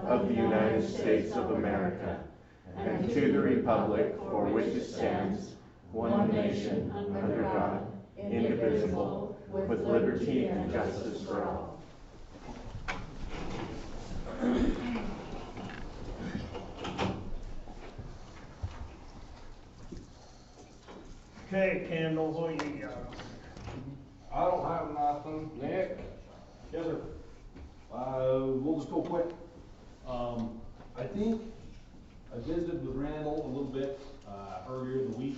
of the United States of America, and to the republic for which it stands, one nation, under God, indivisible, with liberty and justice for all. Okay, Kendall, what you got? I don't have nothing. Nick? Yes, sir. We'll just go quick. I think I visited with Randall a little bit earlier in the week.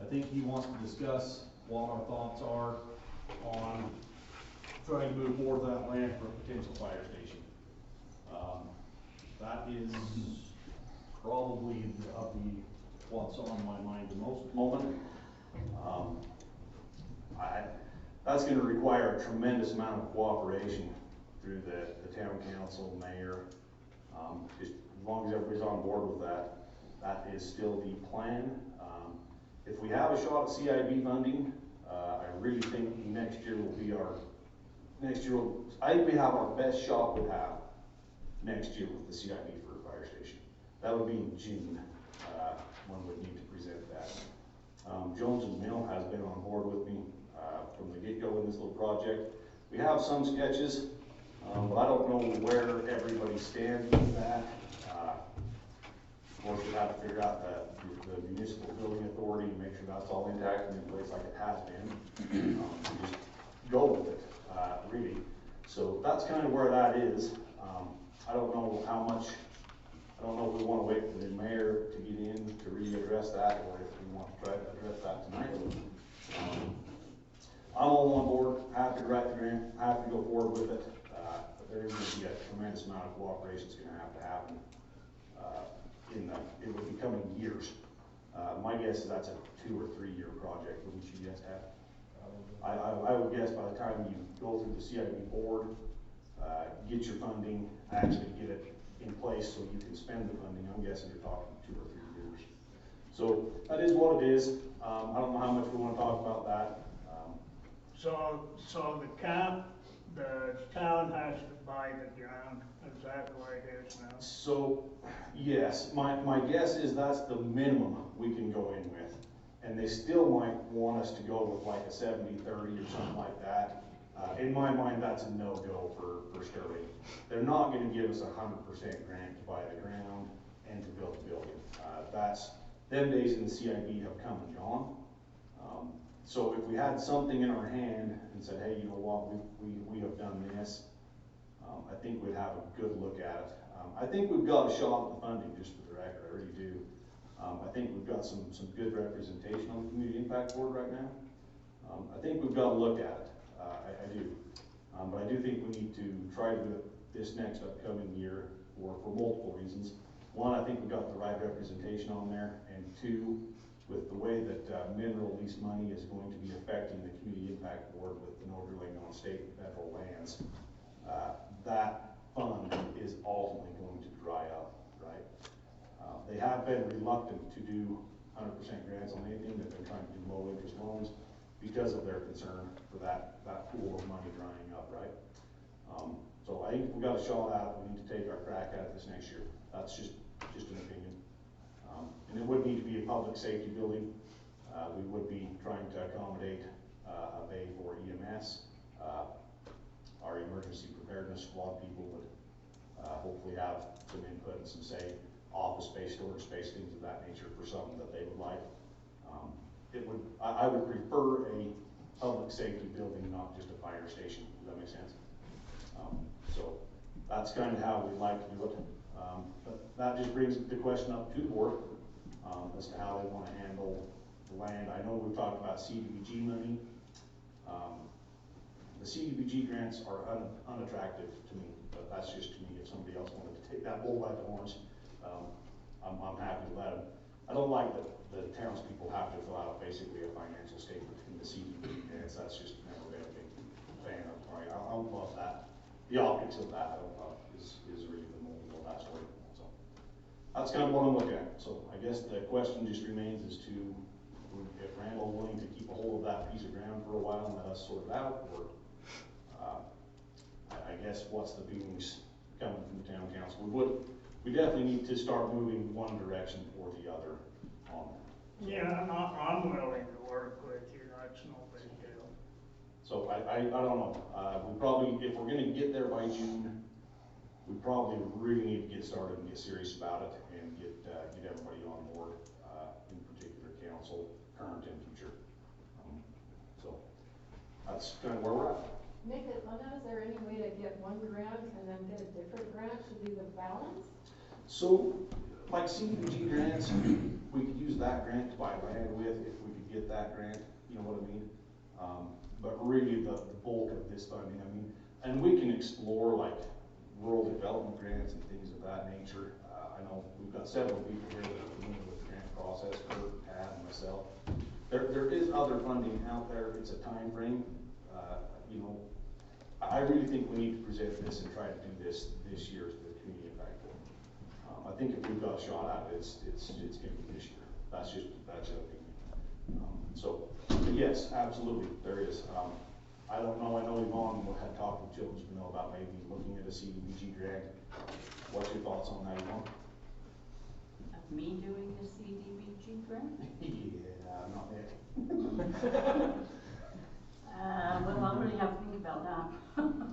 I think he wants to discuss what our thoughts are on trying to move forward that land for a potential fire station. That is probably what's on my mind the most at the moment. That's going to require a tremendous amount of cooperation through the town council, mayor. Just as long as everybody's on board with that, that is still the plan. If we have a shot at CIB funding, I really think next year will be I think we have our best shot we have next year with the CIB for a fire station. That would be in June, when we need to present that. Jones and Mill has been on board with me from the get-go in this little project. We have some sketches, but I don't know where everybody stands with that. Of course, we have to figure out the municipal building authority and make sure that's all intact and in place like it has been. Just go with it, really. So that's kind of where that is. I don't know how much, I don't know if we want to wait for the mayor to get in to really address that, or if we want to try to address that tonight. I'm all on board, happy to write the grant, happy to go forward with it, but there is going to be a tremendous amount of cooperation that's going to happen it will be coming years. My guess is that's a 2 or 3 year project, wouldn't you guys have? I would guess by the time you go through the CIB board, get your funding, actually get it in place so you can spend the funding, I'm guessing you're talking 2 or 3 years. So that is what it is. I don't know how much we want to talk about that. So the town has to buy the ground, is that the way it is now? So, yes, my guess is that's the minimum we can go in with. And they still might want us to go with like a 70-30 or something like that. In my mind, that's a no-go for Sterling. They're not going to give us 100% grant to buy the ground and to build the building. Them days in the CIB have come and gone. So if we had something in our hand and said, hey, you know what, we have done this, I think we'd have a good look at it. I think we've got a shot at the funding, just for the record, I really do. I think we've got some good representation on the Community Impact Board right now. I think we've got to look at it, I do. But I do think we need to try to do it this next upcoming year for multiple reasons. One, I think we've got the right representation on there, and two, with the way that mineral lease money is going to be affecting the Community Impact Board with the no drilling on state and federal lands, that fund is ultimately going to dry up, right? They have been reluctant to do 100% grants on anything. They've been trying to do low interest loans because of their concern for that pool of money drying up, right? So I think if we got a shot at it, we need to take our crack at it this next year. That's just an opinion. And it would need to be a public safety building. We would be trying to accommodate a bay for EMS. Our emergency preparedness squad people would hopefully have some input and some say, office space, storage space, things of that nature for something that they would like. I would prefer a public safety building, not just a fire station. Does that make sense? So that's kind of how we'd like to do it. But that just brings the question up to the board as to how they want to handle the land. I know we've talked about CDBG money. The CDBG grants are unattractive to me, but that's just to me. If somebody else wanted to take that bull by the horns, I'm happy to let them. I don't like that the townspeople have to fill out basically a financial statement in the CDBG grants. That's just never been a big fan of. Right? I don't love that. The optics of that, I don't love, is really the mold of that story. So that's kind of what I'm looking at. So I guess the question just remains as to if Randall willing to keep a hold of that piece of ground for a while and let us sort it out, or I guess what's the Bean's coming from the town council. We definitely need to start moving one direction or the other on that. Yeah, I'm willing to work with you, that's no big deal. So I don't know, we probably, if we're gonna get there by June, we probably really need to get started and get serious about it and get everybody on board, in particular council, current and future. So that's kind of where we're at. Nick, on that, is there any way to get one grant and then get a different grant to do the balance? So, like CDBG grants, we could use that grant to buy land with if we could get that grant, you know what I mean? But really the bulk of this funding, I mean, and we can explore like rural development grants and things of that nature. I know we've got several people here that are familiar with the grant process, Kurt, Tad, and myself. There is other funding out there, it's a time frame, you know. I really think we need to present this and try to do this year as the community impact board. I think if we've got a shot at it, it's gonna be this year. That's an opinion. So, but yes, absolutely, there is. I don't know, I know Yvonne had talked with Children's Mill about maybe looking at a CDBG grant. What's your thoughts on that, Yvonne? Of me doing a CDBG grant? Yeah, not yet. Well, I'll really have to think about that.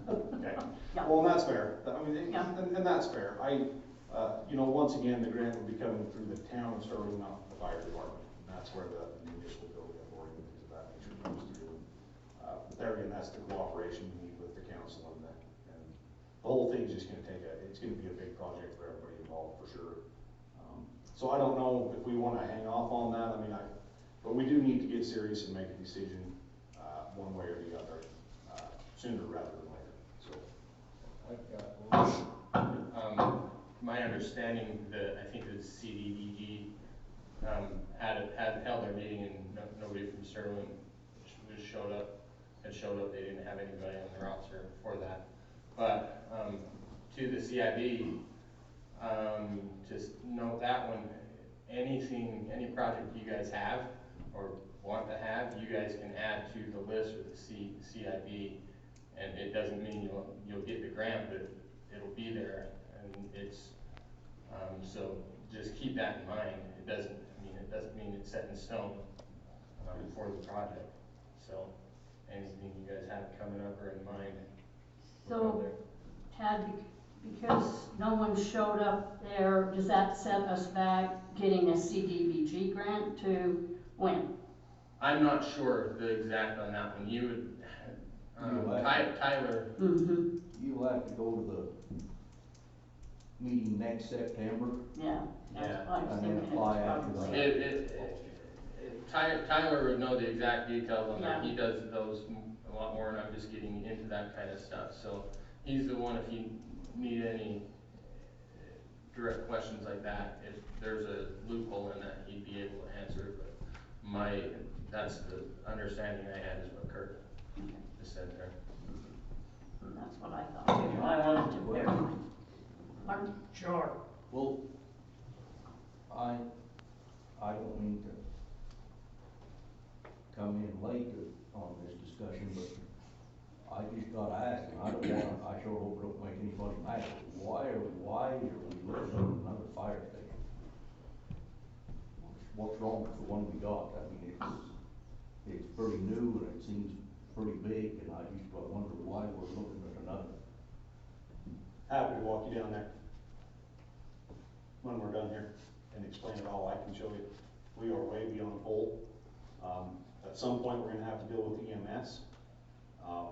Okay. Yeah. Well, and that's fair. I mean, Yeah. and that's fair. You know, once again, the grant would be coming through the town of Sterling, not the fire department. And that's where the initial building authority and things of that nature comes through. But there again, that's the cooperation we need with the council and the whole thing's just gonna it's gonna be a big project for everybody involved for sure. So I don't know if we wanna hang off on that. I mean, but we do need to get serious and make a decision, one way or the other, sooner rather than later, so. My understanding that, I think the CDBG, had held their meeting and nobody from Sterling had showed up, they didn't have anybody on their roster for that. But, to the CIB, just note that one, any project you guys have or want to have, you guys can add to the list with the CIB, and it doesn't mean you'll get the grant, but it'll be there, and it's, so just keep that in mind. It doesn't mean it's set in stone, for the project. So anything you guys have coming up or in mind. So, Tad, because no one showed up there, does that set us back getting a CDBG grant to when? I'm not sure the exact on that one. You would, Tyler. Mm-hmm, You'll have to go to the meeting next September. yeah, that's Yeah. what I was And then thinking. apply It's after probably- that. Tyler would know the exact details on that. Yeah. He does those a lot more, and I'm just getting into that kind of stuff. So he's the one, if you need any direct questions like that, if there's a loophole in that, he'd be able to answer it. But that's the understanding I had is what Kurt just said there. That's what I thought too. I wanted to bear in mind. Pardon? Sure. Well, I don't mean to come in late on this discussion, but I just gotta ask, and I sure hope it don't make anybody mad. Why are we looking at another fire station? What's wrong with the one we got? I mean, it's pretty new and it seems pretty big, and I just wonder why we're looking at another. Happy to walk you down there when we're done here and explain it all. I can show you. We are way beyond full. At some point, we're gonna have to deal with EMS. I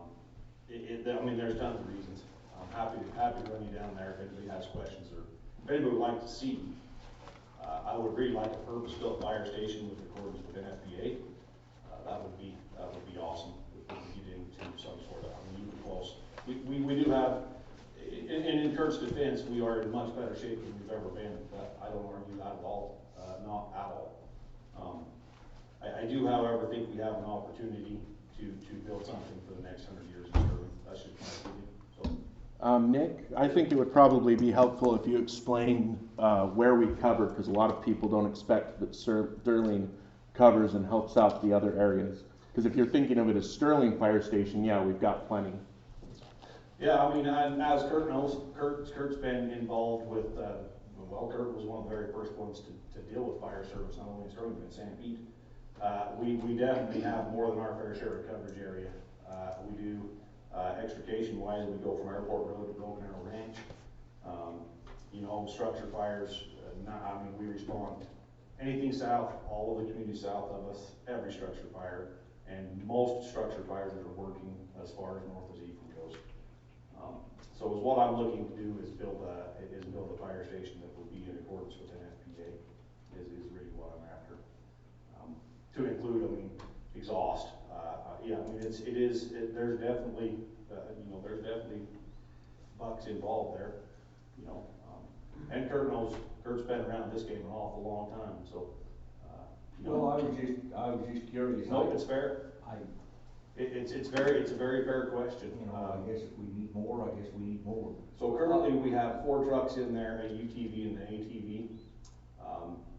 mean, there's tons of reasons. I'm happy to run you down there if anybody has questions or if anybody would like to see. I would really like a purpose-built fire station with accordance with NFPA. That would be awesome if we could get into some sort of, I mean, even close. We do have, and in Kurt's defense, we are in much better shape than we've ever been. I don't argue that at all, not at all. I do, however, think we have an opportunity to build something for the next 100 years in Sterling. That's just my opinion. So. Nick, I think it would probably be helpful if you explain where we cover, because a lot of people don't expect that Sterling covers and helps out the other areas. Because if you're thinking of it as Sterling Fire Station, yeah, we've got plenty. Yeah, I mean, as Kurt knows, Kurt's been involved with, well, Kurt was one of the very first ones to deal with fire service, not only in Sterling, but in San Pete. We definitely have more than our fair share of coverage area. We do, extrication wise, we go from Airport Road to Broken Arrow Ranch. You know, structure fires, I mean, we respond anything south, all of the communities south of us, every structure fire, and most structure fires that are working as far as north as Ephraim goes. So is what I'm looking to do is build a fire station that will be in accordance with NFPA, is really what I'm after. To include, I mean, exhaust, yeah, I mean, there's definitely, you know, there's definitely bucks involved there, you know. And Kurt knows, Kurt's been around this game an awful long time, so, you know. Well, I was just curious. No, it's fair. I, It's a very fair question. you know, I guess if we need more, I guess we need more. So currently, we have 4 trucks in there, a UTV and an ATV.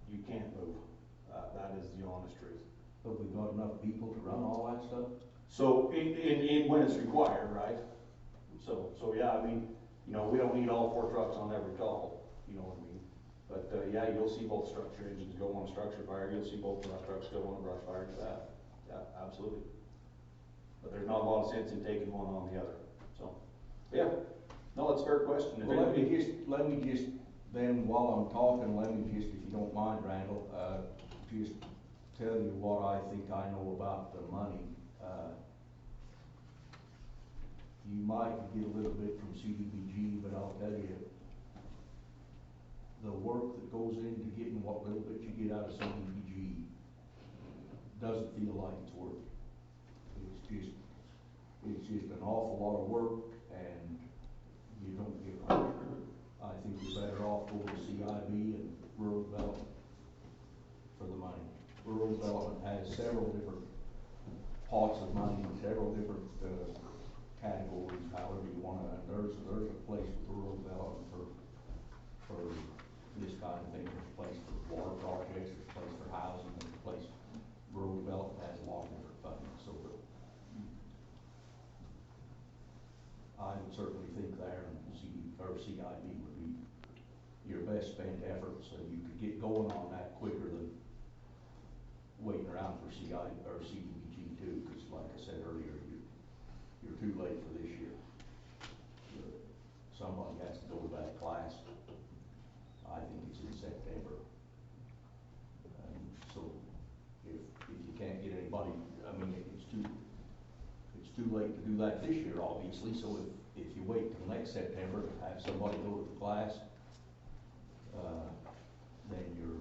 You can't move, that is the honest truth. Have we got enough people to run all that stuff? So in when it's required, right? So yeah, I mean, you know, we don't need all 4 trucks on every call, you know what I mean? But, yeah, you'll see both structure engines go on a structure fire, you'll see both brush trucks go on a brush fire, yeah, absolutely. But there's not a lot of sense in taking one on the other, so, yeah, no, it's a fair question. If Well, let anybody- me just, then while I'm talking, let me just, if you don't mind, Randall, just tell you what I think I know about the money. You might get a little bit from CDBG, but I'll tell you, the work that goes into getting what little bit you get out of CDBG doesn't feel like it's worth it. It's just an awful lot of work, and you don't get much. I think you're better off going to CIB and rural development for the money. Rural development has several different pots of money, several different, categories, however you wanna, and there's a place with rural development for this kind of thing, there's a place for water projects, there's a place for housing, there's a place, rural development has a lot of different funding, so I would certainly think there and CIB would be your best spent effort, so you could get going on that quicker than waiting around for CIB or CDBG too, because like I said earlier, you're too late for this year. Somebody has to go to that class. I think it's in September. So if you can't get anybody, I mean, it's too late to do that this year, obviously, so if you wait till next September to have somebody go to the class, then you're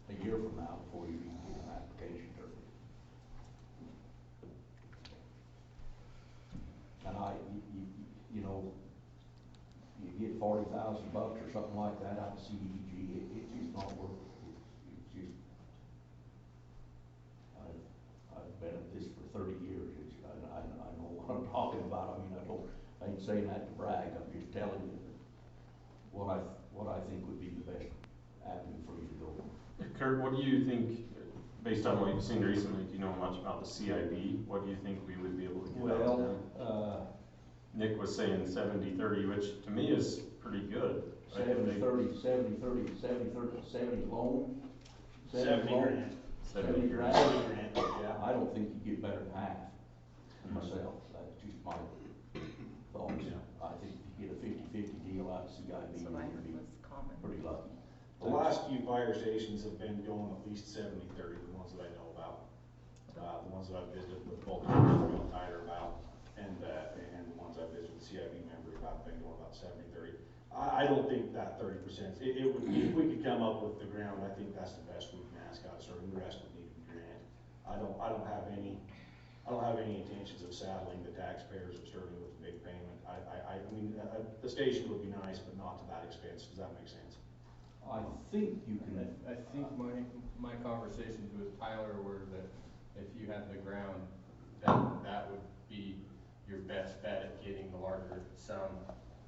a year from now before you even get an application turn. And you know, you get $40,000 or something like that out of CDBG, it's just not worth it. It's just, I've been at this for 30 years, I know what I'm talking about. I mean, I ain't saying that to brag, I'm just telling you what I think would be the best avenue for you to go. Kurt, what do you think, based on what you've seen recently, do you know much about the CIB? What do you think we would be able to get out of them? Nick was saying 70-30, which to me is pretty good. 70 loan? 70 loan? grand. 70 grand. 70 grand, yeah. I don't think you get better than half myself, that's just my thoughts. Yeah. I think if you get a 50-50 deal out of CIB, So you're I gonna be was common. pretty lucky. The last few fire stations have been going at least 70-30, the ones that I know about. The ones that I've visited with both Tyler about, and the ones I've visited with CIB members about, been going about 70-30. I don't think that 30%, it would, if we could come up with the ground, I think that's the best we can ask out of Sterling. The rest would need to be grant. I don't have any intentions of saddling the taxpayers of Sterling with a big payment. I mean, the station would be nice, but not to that expense. Does that make sense? I think you can. I think my conversations with Tyler were that if you had the ground, that would be your best bet at getting the larger sum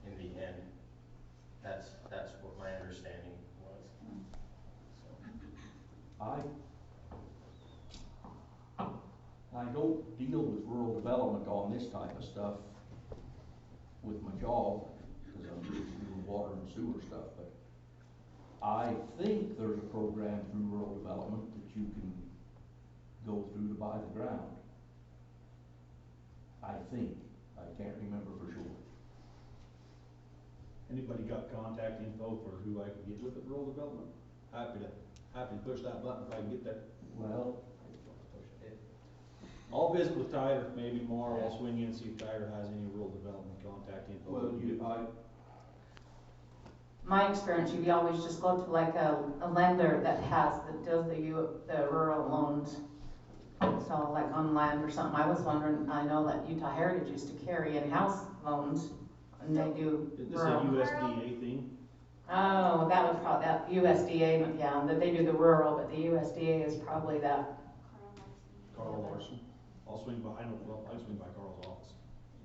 in the end. That's what my understanding was. I don't deal with rural development on this type of stuff with my job, because I'm doing water and sewer stuff, but I think there's a program through rural development that you can go through to buy the ground. I think, I can't remember for sure. Anybody got contact info for who I could get with the rural development? Happy to push that button if I can get there. Well, I'll visit with Tyler maybe tomorrow. I'll swing in and see if Tyler has any rural development contact info. My experience, you always just go to like a lender that does the rural loans. So like on land or something, I was wondering, I know that Utah Heritage used to carry in-house loans, and they do Is this a rural. USDA thing? Oh, that would probably, that USDA, yeah, that they do the rural, but the USDA is probably that. Carl Larson. I'll swing by, I can swing by Carl's office.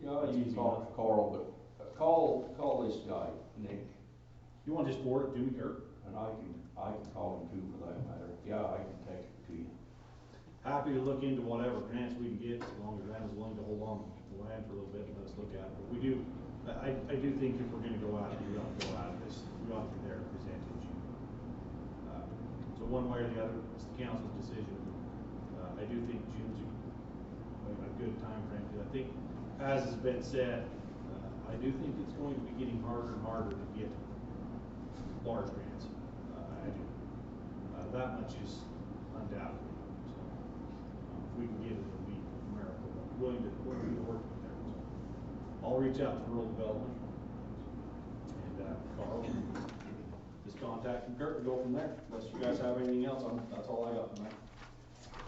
yeah, That's you easy talk enough. to Carl, but call this guy, Nick, You want to just forward it to me, Kurt? and I can call him too for that matter. Yeah, I can text it to you. Happy to look into whatever grants we can get, as long as Randall's willing to hold on to the land for a little bit and let us look at it. But we do, I do think if we're gonna go out, we ought to go out of this, we ought to be there to present it to you. So one way or the other, it's the council's decision. I do think June's a good time frame, because I think, as has been said, I do think it's going to be getting harder and harder to get large grants. I do. That much is undoubtedly. So, if we can get it, it'll be a miracle. We're willing to work with there. So, I'll reach out to rural development. And Carl, just contact from Kurt and go from there. Unless you guys have anything else, that's all I got from that.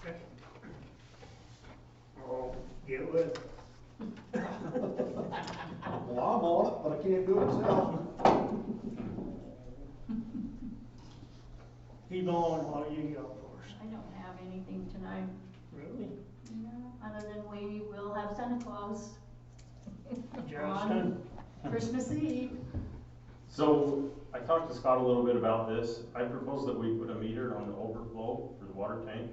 Okay. Oh, get with it. Well, I'm on it, but I can't do it myself. Keep on while you go first. I don't have anything tonight, Really? other than we will have Santa Claus Justin? Christmas Eve. So I talked to Scott a little bit about this. I propose that we put a meter on the overflow for the water tank.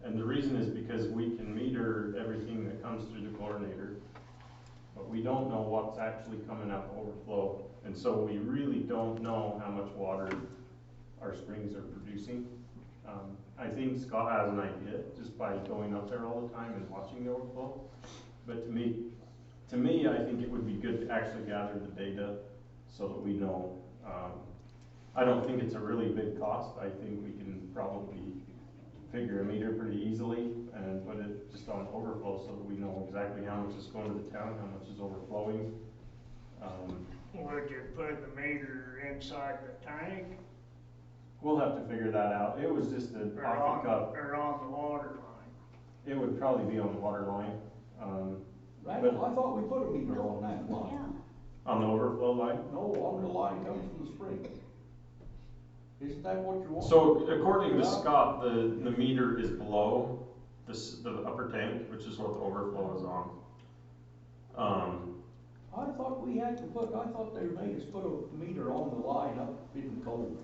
And the reason is because we can meter everything that comes through the chlorinator, but we don't know what's actually coming out the overflow. And so we really don't know how much water our springs are producing. I think Scott has an idea just by going up there all the time and watching the overflow. But to me, I think it would be good to actually gather the data so that we know. I don't think it's a really big cost. I think we can probably figure a meter pretty easily and put it just on overflow so that we know exactly how much is going to the town, how much is overflowing. Would you put the meter inside the tank We'll have to figure that out. It was just a off the cuff. or on the water line? It would probably be on the water line, Randall, I thought we put a meter on that line. on the overflow line. No, on the line comes from the spring. Isn't that what you want? So according to Scott, the meter is below the upper tank, which is what the overflow is on. I thought they made us put a meter on the line up in the cold.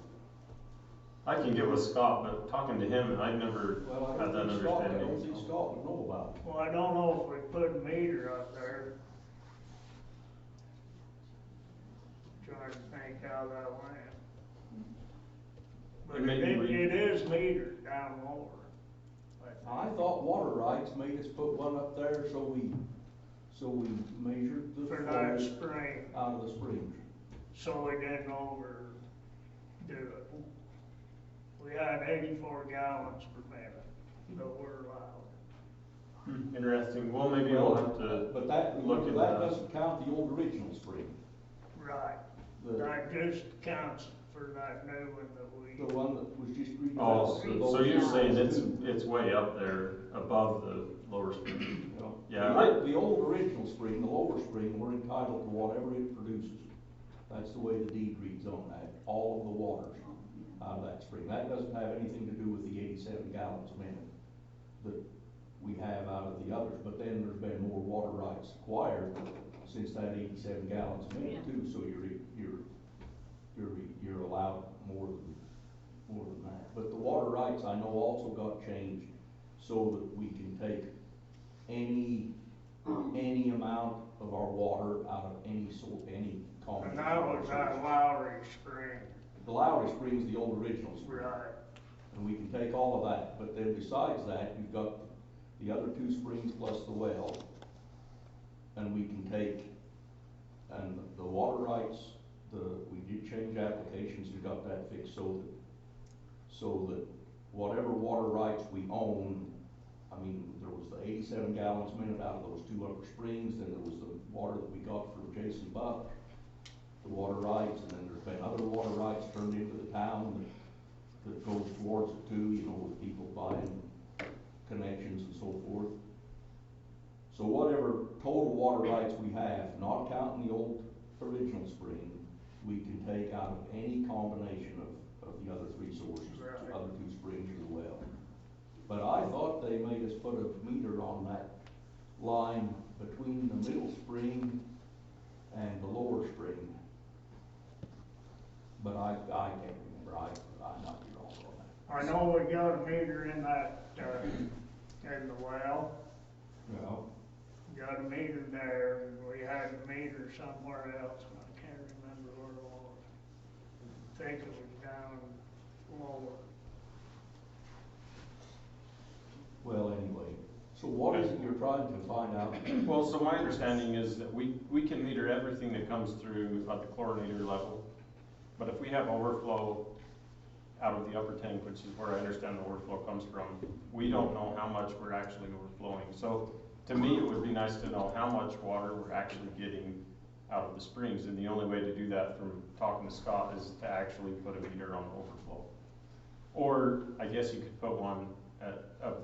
I can get with Scott, but talking to him, I've never Well, had that I don't understanding. think Scott would know about it. Well, I don't know if we put a meter up there. Trying to think how that went. But it is metered down lower. I thought water rights made us put one up there so we measured the For that flow spring, out of the springs. so we didn't overdo it. We had 84 gallons per minute that were allowed. Interesting. Well, maybe we'll have to But that, look into that that. doesn't count the old original spring. Right. The, That just counts for that new one that we. the one that was just redeveloped. Oh, so you're saying it's way up there above the lower spring? Yeah, The old original spring, the lower spring, we're entitled to whatever it produces. That's the way the deed reads on that, all of the waters out of that spring. That doesn't have anything to do with the 87 gallons a minute that we have out of the others. But then there's been more water rights acquired since that 87 gallons a minute too, so you're allowed more than that. But the water rights I know also got changed so that we can take any amount of of our water out of any any combination. And that was at Lowry Spring, The Lowry Spring's the old original spring. right? And we can take all of that, but then besides that, you've got the other two springs plus the well. And we can take, and the water rights, we did change applications and got that fixed so that whatever water rights we own, I mean, there was the 87 gallons a minute out of those two upper springs, then there was the water that we got from Jason Buck, the water rights, and then there's been other water rights turned into the town that goes towards it too, you know, with people buying connections and so forth. So whatever total water rights we have, not counting the old original spring, we can take out of any combination of the other three sources, Right. the other two springs or the well. But I thought they made us put a meter on that line between the middle spring and the lower spring. But I can't remember, I might be wrong on that. I know we got a meter in that, in the well, Well, got a meter there, and we had a meter somewhere else, and I can't remember where it was. I think it was down lower. well, anyway, so what is it you're trying to find out? Well, so my understanding is that we can meter everything that comes through at the chlorinator level. But if we have overflow out of the upper tank, which is where I understand the overflow comes from, we don't know how much we're actually overflowing. So to me, it would be nice to know how much water we're actually getting out of the springs. And the only way to do that, from talking to Scott, is to actually put a meter on overflow. Or I guess you could put one of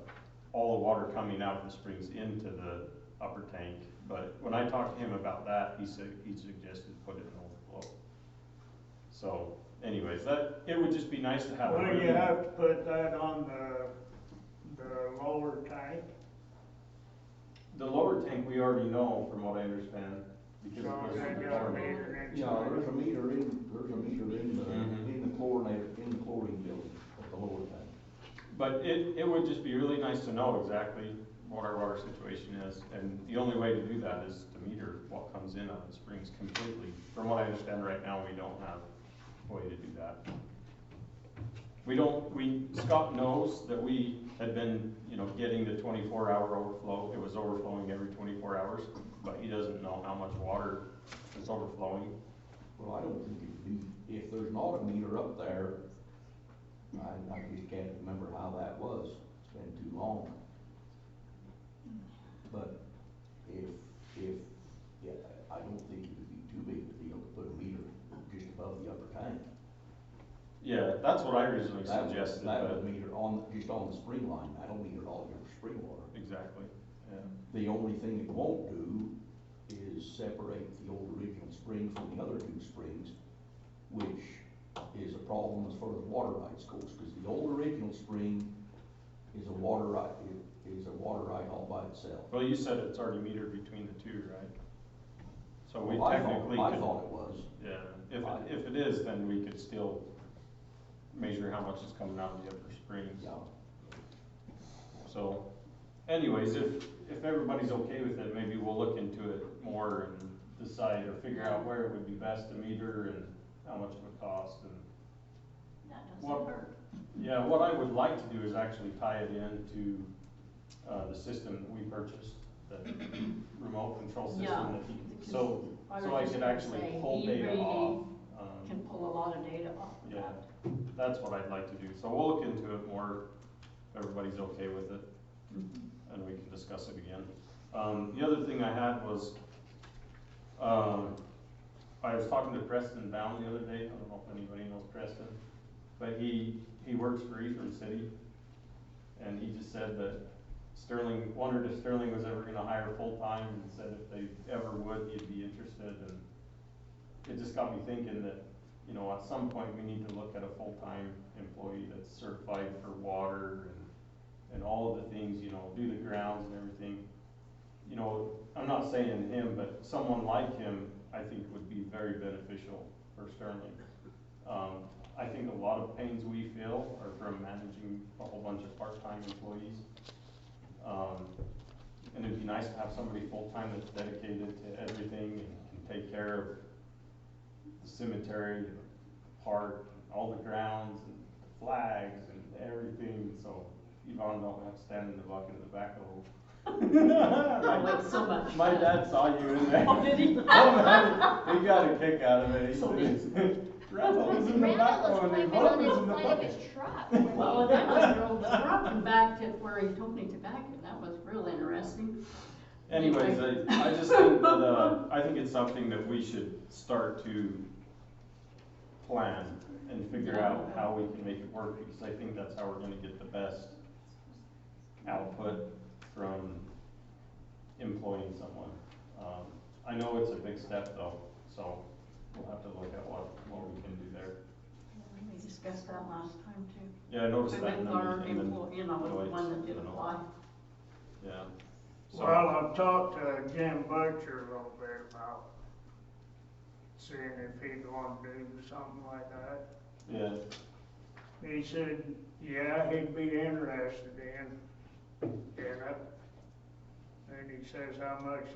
all the water coming out of the springs into the upper tank. But when I talked to him about that, he suggested put it in overflow. So anyways, it would just be nice to have. Well, you have to put that on the lower tank, The lower tank, we already know, from what I understand, because so it goes they through the got a chlorinator. meter Yeah, inside. there's a meter in the Mhm. in the chlorinator, in the chlorine building at the lower tank. But it would just be really nice to know exactly what our water situation is, and the only way to do that is to meter what comes in out of the springs completely. From what I understand right now, we don't have a way to do that. Scott knows that we had been, getting the 24-hour overflow. It was overflowing every 24 hours, but he doesn't know how much water is overflowing. Well, I don't think it'd be, if there's not a meter up there, I just can't remember how that was, it's been too long. But yeah, I don't think it would be too big a deal to put a meter just above the upper tank. Yeah, that's what I originally suggested, That but would meter just on the spring line, that'll meter all your spring water. exactly, yeah. The only thing it won't do is separate the old original spring from the other two springs, which is a problem as far as water rights goes, because the old original spring is a water right, all by itself. Well, you said it's already metered between the two, right? So we Well, technically I could, thought it was. yeah, if it is, then we could still measure how much is coming out of the upper springs. Yeah. So anyways, if everybody's okay with it, maybe we'll look into it more and decide or figure out where it would be best to meter and how much it would cost. And That What- doesn't hurt. yeah, what I would like to do is actually tie it into the system that we purchased, the remote control system Yeah, that he, because so I I was could just actually gonna say, pull he data really off. Can pull a lot of data off of Yeah, that. that's what I'd like to do. So we'll look into it more, if everybody's okay with it, and we can discuss it again. The other thing I had was, I was talking to Preston Bound the other day. I don't know if anybody knows Preston, but he works for Eastern City, and he just said that wondered if Sterling was ever gonna hire full-time, and said if they ever would, he'd be interested. And it just got me thinking that, at some point, we need to look at a full-time employee that's certified for water and all of the things, do the grounds and everything. I'm not saying him, but someone like him, I think would be very beneficial for Sterling. I think a lot of pains we feel are from managing a whole bunch of part-time employees. And it'd be nice to have somebody full-time that's dedicated to everything and can take care of the cemetery, the park, all the grounds and the flags and everything, so Yvonne don't have to stand in the bucket in the backhoe. Oh, wait, so much. My dad saw you in there. Oh, did he? Oh, man, he got a kick out of it. He So said, Randall was in the Randall was backhoe and climbing Yvonne on was his in the side of bucket. his truck. when Well, he- that was real, the truck back to where he told me to back it, that was real interesting. Anyways, I just think that, I think it's something that we should start to plan and figure out how we can make it work, because I think that's how we're gonna get the best output from employing someone. I know it's a big step though, so we'll have to look at what we can do there. We discussed that last time too. Yeah, I noticed that in With the our meeting, and employee, with the one that did apply. yeah. So- Well, I've talked to Jim Butcher a little bit about seeing if he'd want to do something like that. Yeah, He said, yeah, he'd be interested in it. And he says, how much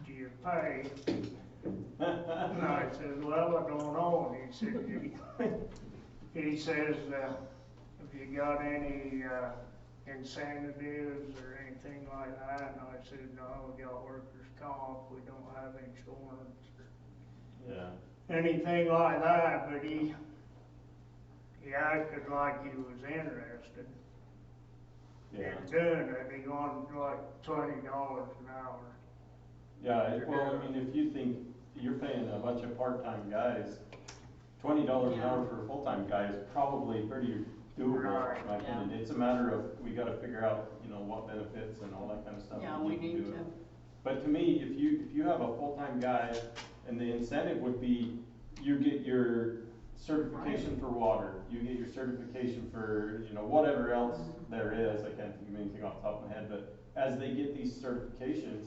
do you pay? And I said, well, I don't know. And he said, he says, have you got any, incentives or anything like that? And I said, no, we got workers' comp, we don't have insurance, yeah, anything like that, but he acted like he was interested yeah. in doing it. He wanted like $20 an hour. Yeah, well, I mean, if you think you're paying a bunch of part-time guys, $20 an hour for a full-time guy is probably pretty doable, Right. in my opinion. It's a matter of, we gotta figure out, what benefits and all that kind of stuff. Yeah, that we you can need do to. it. But to me, if you have a full-time guy, and the incentive would be, you get your certification for water, you get your certification for, whatever else there is, I can't think of anything off the top of my head, but as they get these certifications,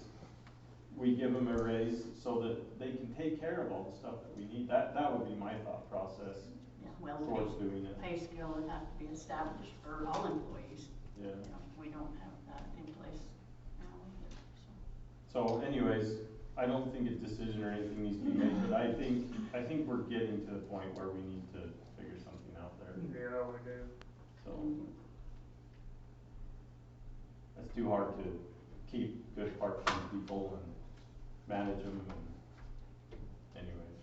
we give them a raise so that they can take care of all the stuff that we need. That would be my thought process Yeah, well, towards doing it. pay scale would have to be established for all employees. Yeah. We don't have that in place now either, So anyways, I don't think a decision or anything needs to be made, but I think we're getting to the point where we need to figure something out there. Yeah, we do. So it's too hard to keep good part-time people and manage them and anyways.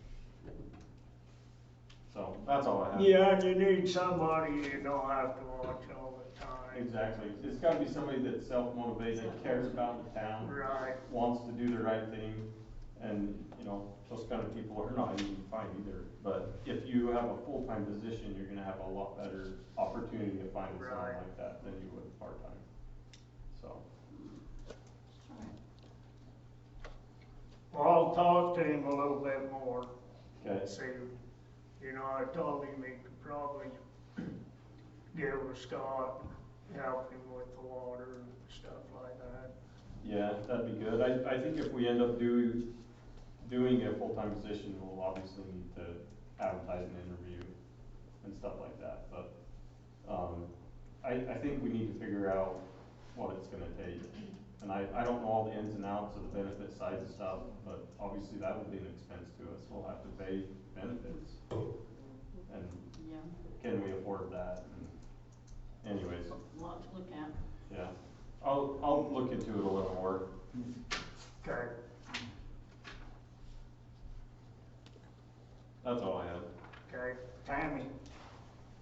So that's all I have. Yeah, you need somebody you don't have to watch all the time. Exactly. It's gotta be somebody that's self-motivated, cares about the town, Right. wants to do the right thing, and, those kind of people are not easy to find either. But if you have a full-time position, you're gonna have a lot better opportunity to find someone Right. like that than you would part-time. So, Well, I'll talk to him a little bit more. okay, See, I told him he could probably get with Scott, help him with the water and stuff like that. yeah, that'd be good. I think if we end up doing a full-time position, we'll obviously need to advertise an interview and stuff like that, but, I think we need to figure out what it's gonna take. And I don't know all the ins and outs of the benefit side and stuff, but obviously that would be an expense to us. We'll have to pay benefits. And yeah, can we afford that? And anyways, a lot to look at. yeah. I'll look into it a little more. Okay. That's all I have. Okay, Tammy.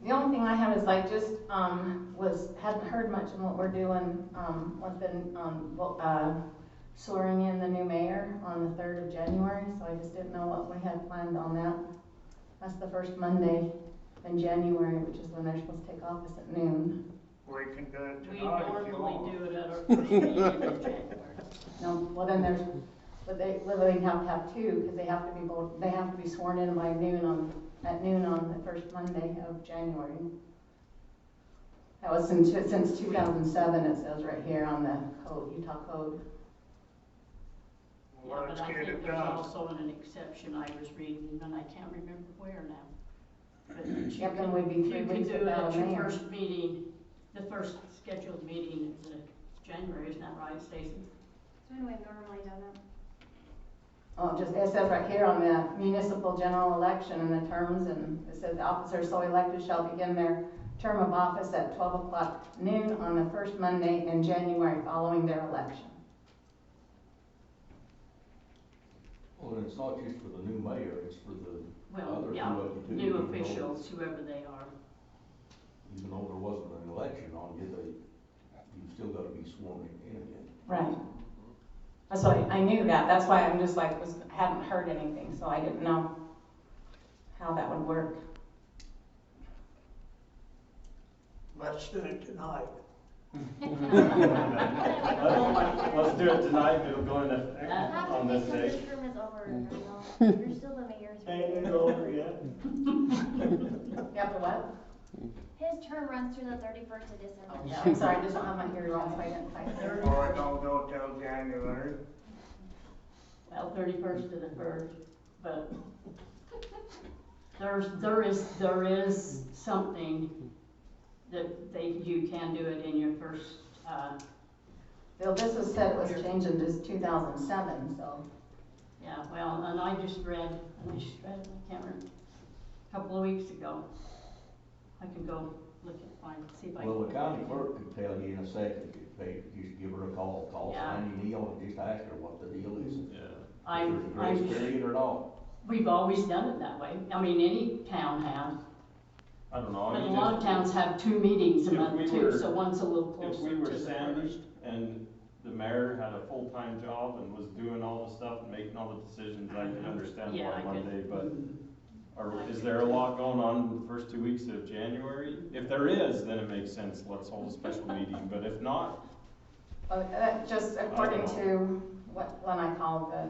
The only thing I have is I just, hadn't heard much on what we're doing, with the, swearing in the new mayor on the 3rd of January, so I just didn't know what we had planned on that. That's the first Monday in January, which is when they're supposed to take office at noon. We can do it We tonight if you normally want. do it at our first meeting in January. No, well then there's, but they have to have two, because they have to be sworn in by at noon on the first Monday of January. That was since 2007, it says right here on the code, Utah code. Well, Yeah, let's but I get think it there's done. also an exception I was reading, and I can't remember where now. But that you Yep, then could- we'd be 3 You weeks could do it without at a your mayor. first meeting, the first scheduled meeting is January, isn't that right, Stacy? So when we've normally done it. Oh, just, it says right here on the municipal general election and the terms, and it says the officers so elected shall begin their term of office at 12 o'clock noon on the first Monday in January following their election. Well, and it's not just for the new mayor, it's for the Well, others yeah, who up to new even though- officials, whoever they are. Even though there wasn't an election on you, you've still gotta be sworn in again. Right. That's why, I knew that, that's why I'm just like, hadn't heard anything, so I didn't know how that would work. Let's do it tonight. Let's do it tonight, it'll go in effect Have to on be this till day. this term is over, you're still the mayor. Ain't it over yet? You have to what? His term runs through the 31st of December. Oh, yeah, I'm sorry, I just don't have my ear on, so I didn't quite hear. Or it don't go till January. Well, 31st to the 1st, but there is something that you can do it in your first, Bill, this was said it was changed in 2007, so. yeah, well, and I just read, I can't remember, a couple of weeks ago. I can go look at, see if I can. Well, the county clerk could tell you in a second, if they, just give her a call Yeah. Sandy Neal, and just ask her what the deal is. Yeah. If there's a grace period or not. We've always done it that way. I mean, any town has. I don't know. But a you lot of just- towns have 2 meetings a If month we too, were- so one's a little If closer we to were the Sandy first. and the mayor had a full-time job and was doing all the stuff and making all the decisions, I could understand Yeah, I why could. Monday, but I is could there a too. lot going on the first 2 weeks of January? If there is, then it makes sense, let's hold a special meeting, but if not, Well, just according know. to what, when I called the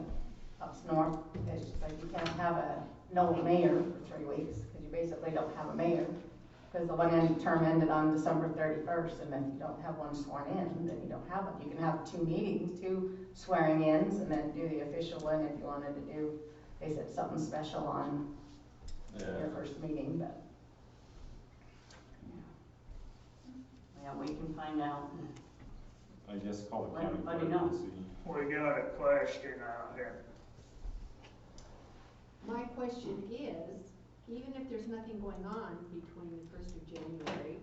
up north, it's just like you can't have no mayor for 3 weeks, because you basically don't have a mayor. Because the term ended on December 31st, and if you don't have one sworn in, then you don't have one. You can have 2 meetings, 2 swearing-ins, and then do the official one if you wanted to do, they said something special on yeah. your first meeting, but. Yeah, we can find out. I guess call the Let county everybody clerk and know. see. We got a question out here. My question is, even if there's nothing going on between the 1st of January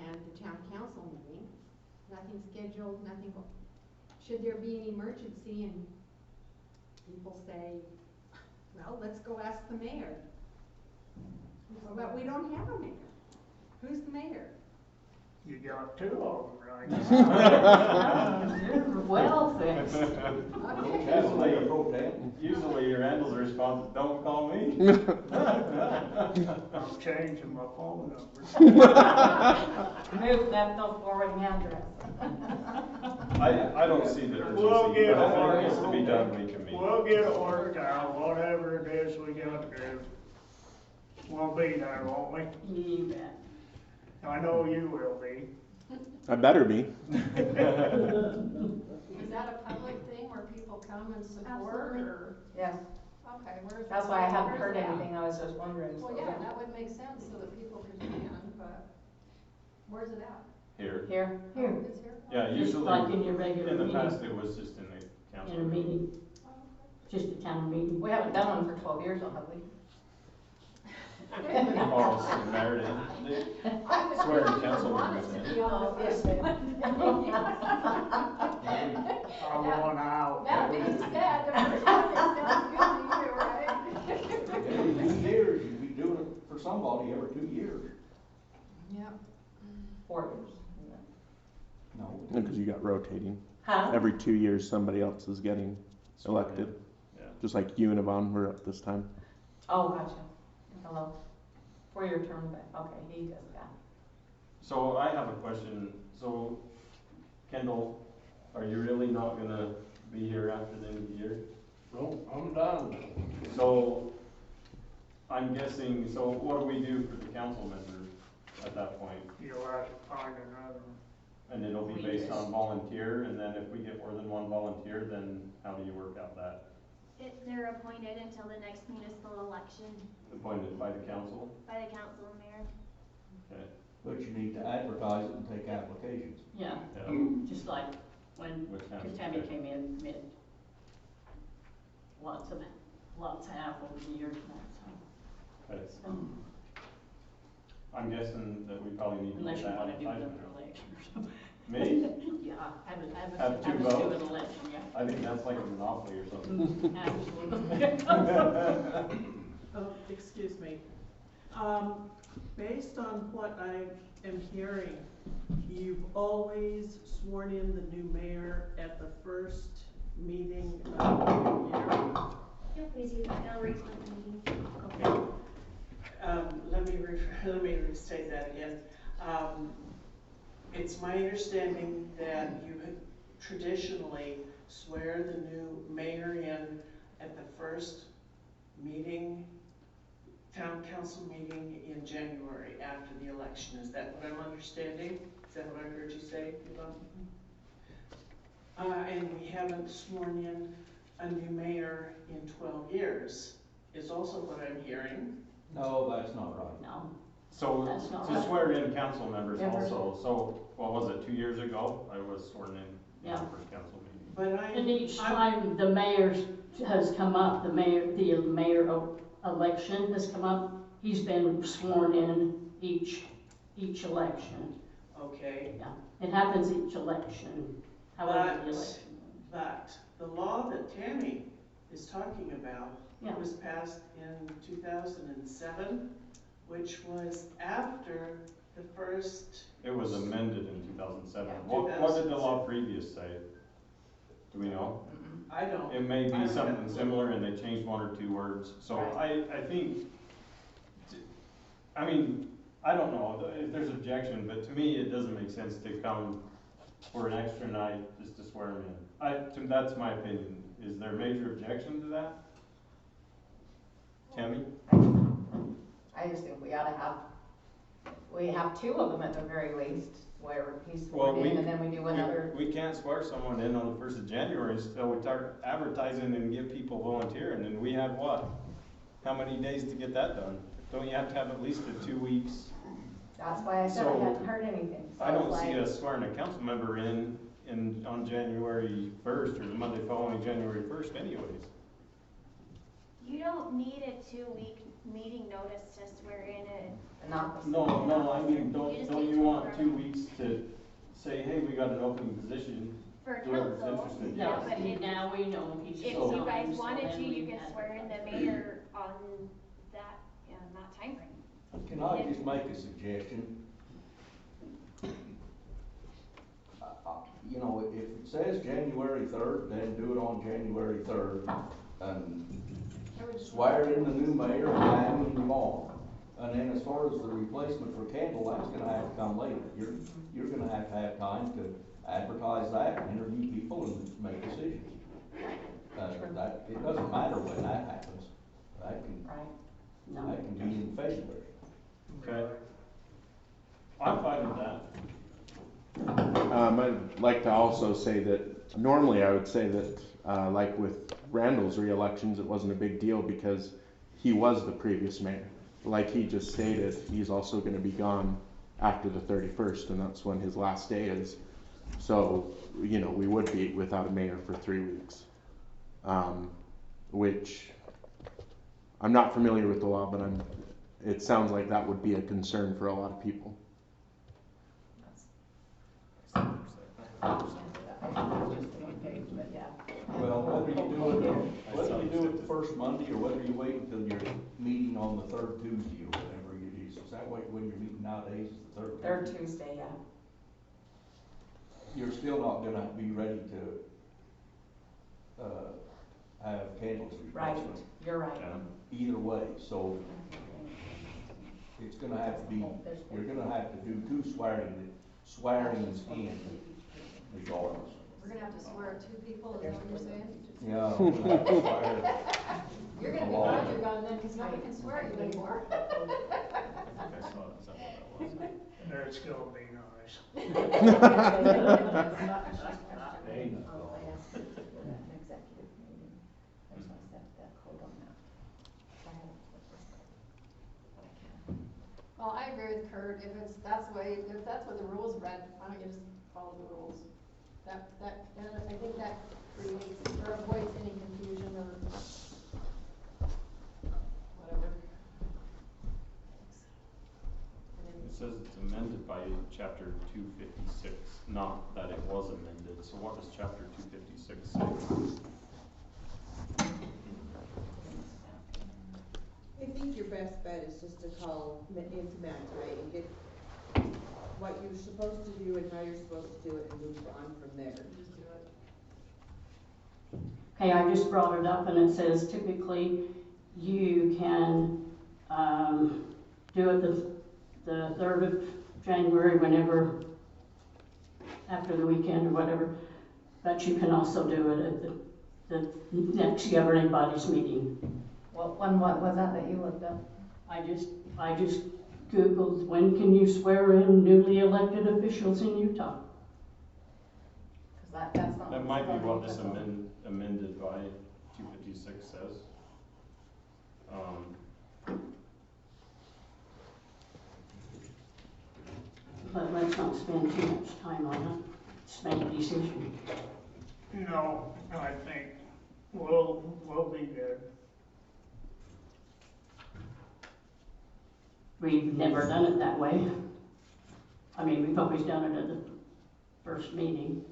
and the town council meeting, nothing scheduled, should there be an emergency and people say, well, let's go ask the mayor. But we don't have a mayor. Who's the mayor? You got 2 of them right now. You're well fixed. Okay. That's the mayor pro tem. Usually your Randall's response is, don't call me. I'm changing my phone number. Move that no forwarding address. I don't see the urgency, We'll but get if it. it needs to be done, we can meet. We'll get it worked out, whatever it is we gotta do. We'll be there, won't we? You bet. I know you will be. I better be. Is that a public thing where people come and support Absolutely. or? Yes, Okay, where's? that's why I hadn't where's heard that? anything, I was just wondering, so. Well, yeah, that would make sense so that people could plan, but where's it at? Here. Here. Oh, it's here? Yeah, Just usually, like in your regular in the meeting. past, it was just in the council. In a meeting, just a town meeting. We haven't done one for 12 years, though, have we? Oh, so Meredith, I was Swear to thinking council you want us members, to be on the first one. I want out. That being said, the first one sounds good to you, right? Every 2 years, you'd be doing it for somebody every 2 years. Yep. 4 years. No. Because you got rotating. Huh? Every 2 years, somebody else is getting elected. Yeah. Just like you and Yvonne were up this time. Oh, gotcha. Hello. 4-year term, but, okay, he does that. So I have a question. So Kendall, are you really not gonna be here after the end of the year? No, I'm done. So I'm guessing, so what do we do for the council members at that point? You'll have to find another one. And it'll be We based just- on volunteer, and then if we get more than one volunteer, then how do you work out that? They're appointed until the next municipal election Appointed by the council? by the council and mayor. Okay. But you need to advertise it and take applications. Yeah, Yeah. just like when Which happens Tammy today. came in, mid, lots of have over the years now, But it's, so. I'm guessing that we probably need to Unless get you that wanna do advertisement another out. election or something. Me? Yeah, have Have a, two do votes? an election, yeah. I think that's like a monopoly or something. Absolutely. Oh, excuse me. Based on what I am hearing, you've always sworn in the new mayor at the first meeting of the new year. Feel free to use my Ellery meeting. Okay. Let me restate that again. It's my understanding that you had traditionally swear the new mayor in at the first meeting, town council meeting in January after the election. Is that what I'm understanding? Is that what I heard you say, Yvonne? And we haven't sworn in a new mayor in 12 years, is also what I'm hearing. No, that's not right. No, So, That's not to right. swear in council members Members. also, so, what was it, 2 years ago? I was sworn in Yeah. the first council meeting. But and each I'm, time the mayor has come up, the mayor election has come up, he's been sworn in each election. okay, Yeah, it happens each election, however the election. but the law that Tammy is talking about Yeah. was passed in 2007, which was after the first, It was amended in 2007. Yeah, What did the law previous say? Do we know? I don't. It may I be don't something have a clue. similar and they changed one or two words. So Right. I think, I mean, I don't know if there's objection, but to me, it doesn't make sense to come for an extra night just to swear them in. That's my opinion. Is there a major objection to that? Tammy? I just think we have two of them at the very least, where he's Well, sworn in and then we do another. We can't swear someone in on the 1st of January until we start advertising and get people volunteering, and we have what? How many days to get that done? Don't you have to have at least a 2 weeks? That's why I said So, I hadn't heard anything. So I don't it's see like- us swearing a council member in on January 1st or the Monday following January 1st anyways. You don't need a 2-week meeting notice to swear in it. Not the No, same. no, I mean, You don't just you need to want run 2 it. weeks to say, hey, we got an open position? For Whoever's council, interested. yeah, but No, if, now we know he's. if resigned, you guys so wanted then to, you we could have swear in the to- mayor on that timeframe. Can I just make a suggestion? You know, if it says January 3rd, then do it on January 3rd, and swear in the new mayor and have him involved. And then as far as the replacement for Campbell, that's gonna have to come later. You're gonna have time to advertise that, and interview people, and make decisions. It doesn't matter when that happens. That Right. can be in February. Okay. I'm fine with that. I'd like to also say that normally I would say that, like with Randall's re-elections, it wasn't a big deal because he was the previous mayor. Like he just stated, he's also gonna be gone after the 31st, and that's when his last day is. So, you know, we would be without a mayor for 3 weeks. Which, I'm not familiar with the law, but it sounds like that would be a concern for a lot of people. But yeah. Well, whether you do it the first Monday, or whether you wait until your meeting on the 3rd Tuesday, or whatever it is that way when your meeting nowadays is the 3rd? Third Tuesday, yeah. You're still not gonna be ready to, have Campbell's Right, replacement. you're right. Either way, so it's gonna have to be, you're gonna have to do 2 swearings in regardless. We're gonna have to swear 2 people, is that what you're saying? Yeah, we're gonna have to swear. You're gonna be A lot. glad you're gone then, because nobody can swear you anymore. I think I saw something that was. That's gonna be nice. Ain't no Oh, I asked her to do an executive meeting. That's why I set that code on that. I haven't put this, but I can. Well, I agree with Kurt, if that's what the rules read, why don't you just follow the rules? I think that creates, or avoids any confusion or whatever. It says it's amended by chapter 256, not that it was amended. So what does chapter 256 say? I think your best bet is just to call into Matt tonight and get what you're supposed to do and how you're supposed to do it and move on from there. Just do it. Okay, I just brought it up and it says typically you can, do it the 3rd of January, whenever, after the weekend or whatever, but you can also do it at the next governing body's meeting. What was that you looked up? I just Googled, when can you swear in newly elected officials in Utah? Cause that's not. That might be what this amended by 256 says. But let's not spend too much time on it. Just make a decision. No, I think we'll be good. We've never done it that way. I mean, we've always done it at the first meeting.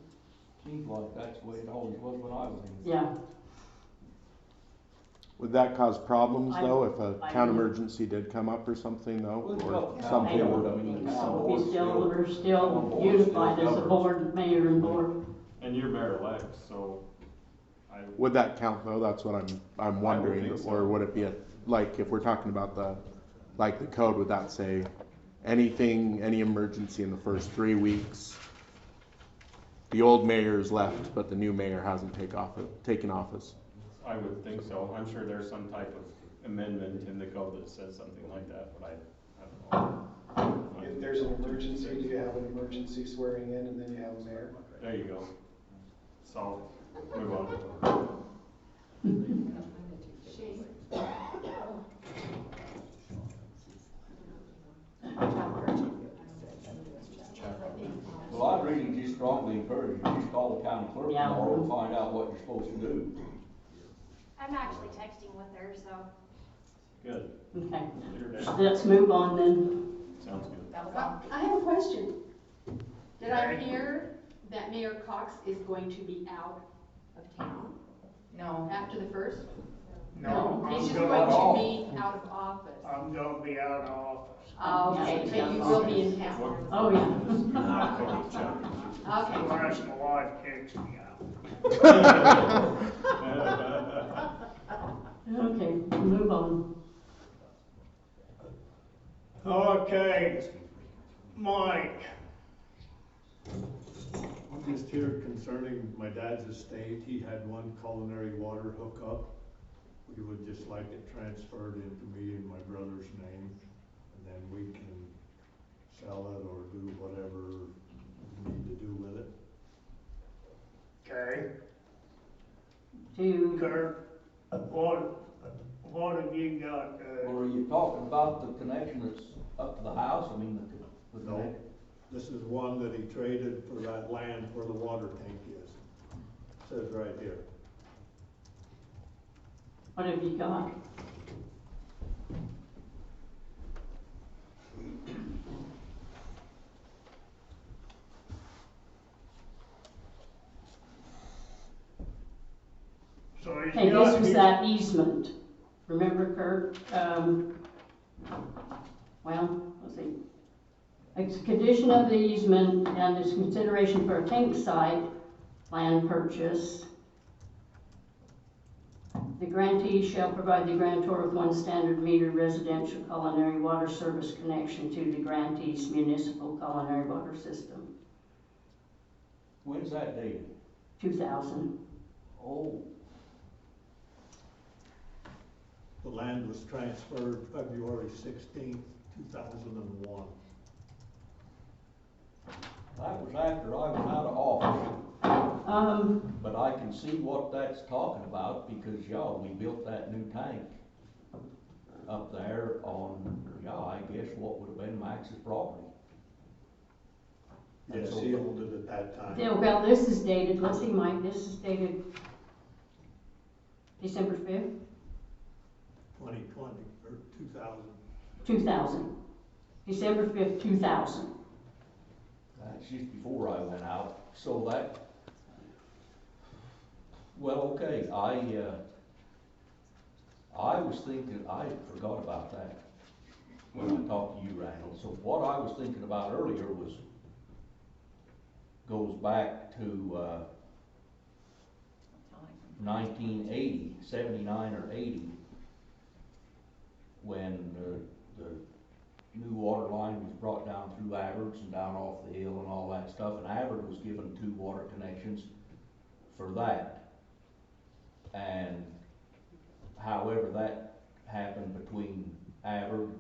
Seems like that's the way it always was when I was in. Yeah. Would that cause problems though, if I a town don't- emergency did come up or something though? Well, Or something? I mean, So we're still unified as a board, mayor and board. And you're mayor-elect, so Would that count though? That's what I'm wondering. think so. Or would it be like, if we're talking about the code, would that say any emergency in the first 3 weeks? The old mayor's left, but the new mayor hasn't taken office. I would think so. I'm sure there's some type of amendment in the code that says something like that, but I don't know. If there's an emergency, do you have an emergency swearing in and then you have a mayor? There you go. So, move on. Shane? Well, I really just strongly encourage you, just call the county clerk Yeah. tomorrow and find out what you're supposed to do. I'm actually texting with her, so. Good. Okay. You're there. Let's move on then. Sounds good. That was all. I have a question. Did I hear that Mayor Cox is going to be out of town No. after the 1st? No, He's just I'm going gonna, to be out of office. I'm gonna be out of office. Oh, okay, but you will be in town. Oh, yeah. Okay. Unless my wife kicks me out. Okay, move on. Okay, Mike, I'm just here concerning my dad's estate. He had one culinary water hookup. We would just like it transferred into me and my brother's name, and then we can sell it or do whatever we need to do with it. okay, To, Kurt, what have you got, Well, are you talking about the connection that's up to the house? I mean, the No, connection? this is one that he traded for that land where the water tank is. Says right here. what have you got? so he's Okay, got this was his- that easement. Remember, Kurt? Well, let's see. It's a condition of the easement and its consideration for a tank site, land purchase. The grantee shall provide the grantor with one standard meter residential culinary water service connection to the grantee's municipal culinary water system. When's that dated? 2000. Oh, The land was transferred February 16th, 2001. that was after I was out of office. But I can see what that's talking about because, y'all, we built that new tank. up there on, yeah, I guess what would have been Max's property. And Yes, so- he owned it at that time. Yeah, well, this is dated, let's see, Mike, this is dated December 5th, 2020, or 2000. 2000. December 5th, 2000. That's just before I went out, so that, well, okay, I was thinking, I forgot about that when I talked to you, Randall. So what I was thinking about earlier goes back to, 1980, 79 or 80, when the new water line was brought down through Average and down off the hill and all that stuff, and Average was given 2 water connections for that. And however that happened between Average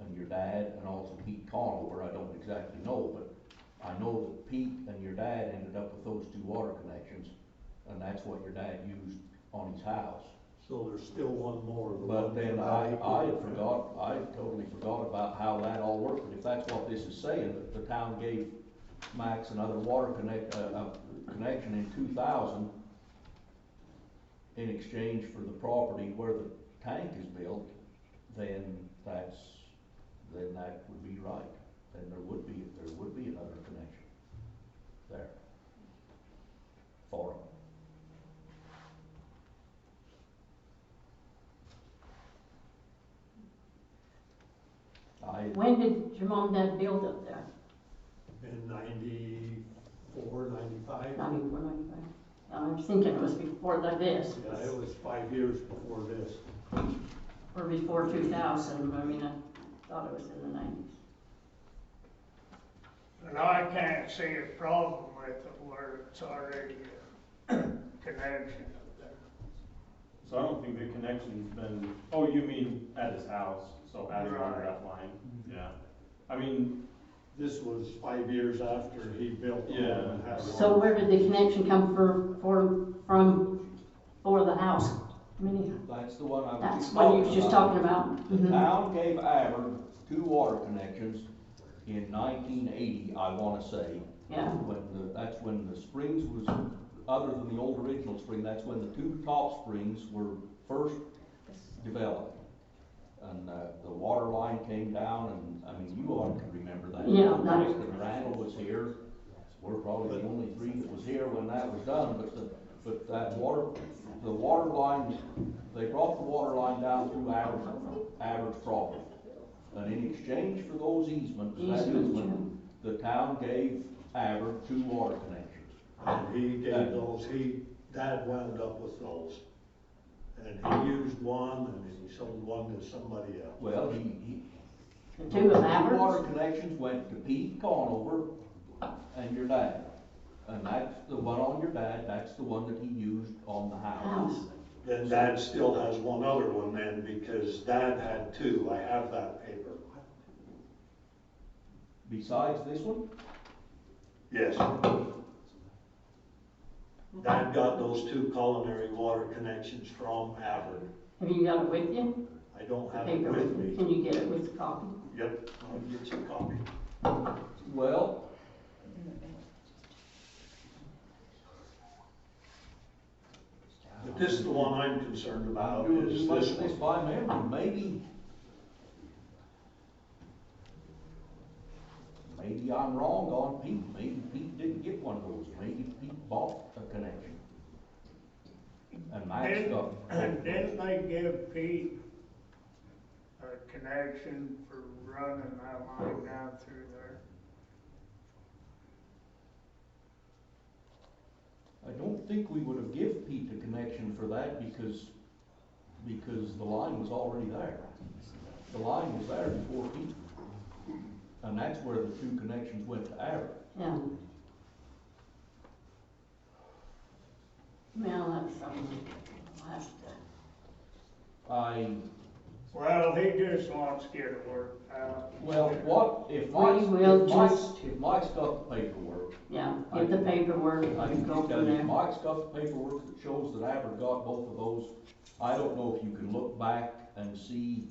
and your dad and also Pete Conover, I don't exactly know, but I know that Pete and your dad ended up with those 2 water connections, and that's what your dad used on his house. So there's still one more. the But one then that I totally forgot about how that all worked, but if that's what this is saying, that the town gave Max another water connection in 2000 in exchange for the property where the tank is built, then that would be right. Then there would be another connection there for him. When did your mom and dad build up there? In 94, 95. 94, 95. I was thinking it was before this. Yeah, it was 5 years before this. Or before 2000, I mean, I thought it was in the 90s. And I can't see a problem with it where it's already a connection up there. So I don't think the connection's been, oh, you mean at his house, so adding on Right. that line, yeah. I mean, This was 5 years after he built the home Yeah. and had it So on. where did the connection come from for the house? I mean, That's the one I was that's just what talking you about. was just talking about. The Mhm. town gave Average 2 water connections in 1980, I wanna say. Yeah. That's when the springs was, other than the old original spring, that's when the 2 top springs were first developed. And, the water line came down, and, I mean, you all can remember that. Yeah, Mike and Randall was here, we're probably the only 3 that was here when that was done, but the water line, they brought the water line down through Average property. And in exchange for those easements, the town gave Average 2 water connections. And he gave those, Dad wound up with those. And he used one and he sold one to somebody else. Well, The the 2 of water Average? connections went to Pete Conover and your dad. And that's the one on your dad, that's the one that he used on the house. Then Dad still has one other one then, because Dad had 2. I have that paper. Besides this one? Yes. Dad got those 2 culinary water connections from Average. Have you got it with you? I don't The have it paper with me. Can you get it with the copy? Yep, I'll get you a copy. Well, But this is the one I'm concerned about, I'm doing is too much this of this one. by memory, maybe I'm wrong on Pete, maybe Pete didn't get one of those, maybe Pete bought a connection. And Max got. Didn't they give Pete a connection for running that line down through there? I don't think we would have give Pete a connection for that because the line was already there. The line was there before Pete. And that's where the 2 connections went to Average. Yeah. Well, that's something we'll have to. Well, he just wants to get it worked out. Well, what, if Mike's got the paperwork. Yeah, get the paperwork, I can go tell from you, there. Mike's got the paperwork that shows that Average got both of those. I don't know if you can look back and see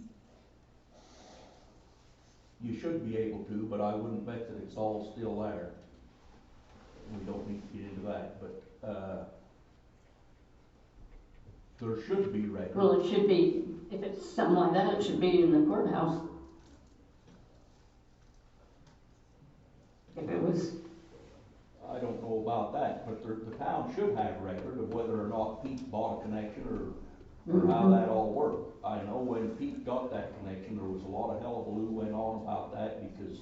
you should be able to, but I wouldn't bet that it's all still there. We don't need to get into that, but, there should be record. Well, it should be, if it's something like that, it should be in the courthouse. If it was, I don't know about that, but the town should have record of whether or not Pete bought a connection or how that all worked. I know when Pete got that connection, there was a lot of hullabaloo went on about that because,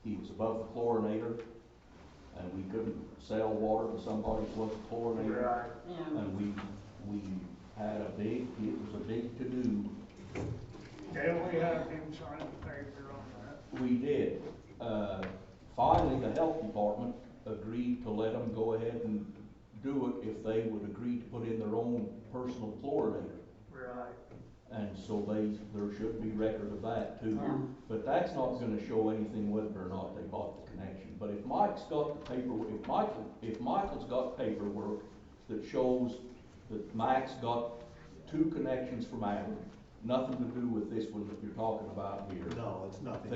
he was above the chlorinator, and we couldn't sell water to somebody who wasn't chlorinated. Right. yeah, And we had it was a big to-do. Didn't we have him sign the paper on that? We did. Finally, the health department agreed to let them go ahead and do it if they would agree to put in their own personal chlorinator. Right. And so there should be record of that too. Yeah. But that's not gonna show anything whether or not they bought the connection. But if Mike's got the paper, if Michael's got paperwork that shows that Max got 2 connections from Ameren, nothing to do with this one that you're talking about here. No, it's nothing.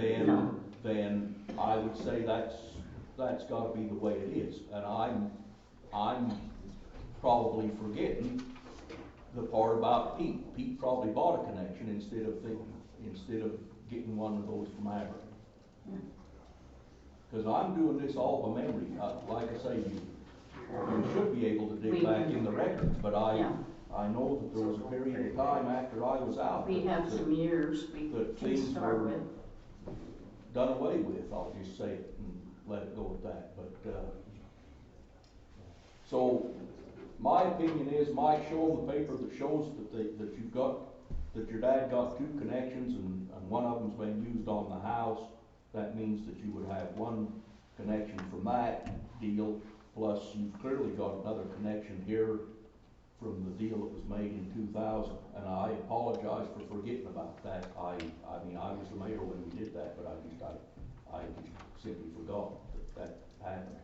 Then I would say that's gotta be the way it is. And I'm probably forgetting the part about Pete. Pete probably bought a connection instead of getting one of those from Ameren. Cause I'm doing this all by memory. Like I say, you should be able to dig back in the records, but yeah. I know that there was a period of time after I was out. We have some years we that can things start were with. done away with, I'll just say it and let it go at that, but, so, my opinion is, Mike, show them the paper that shows that your dad got 2 connections and one of them's been used on the house. That means that you would have 1 connection from that deal, plus you've clearly got another connection here from the deal that was made in 2000, and I apologize for forgetting about that. I mean, I was the mayor when we did that, but I simply forgot that happened.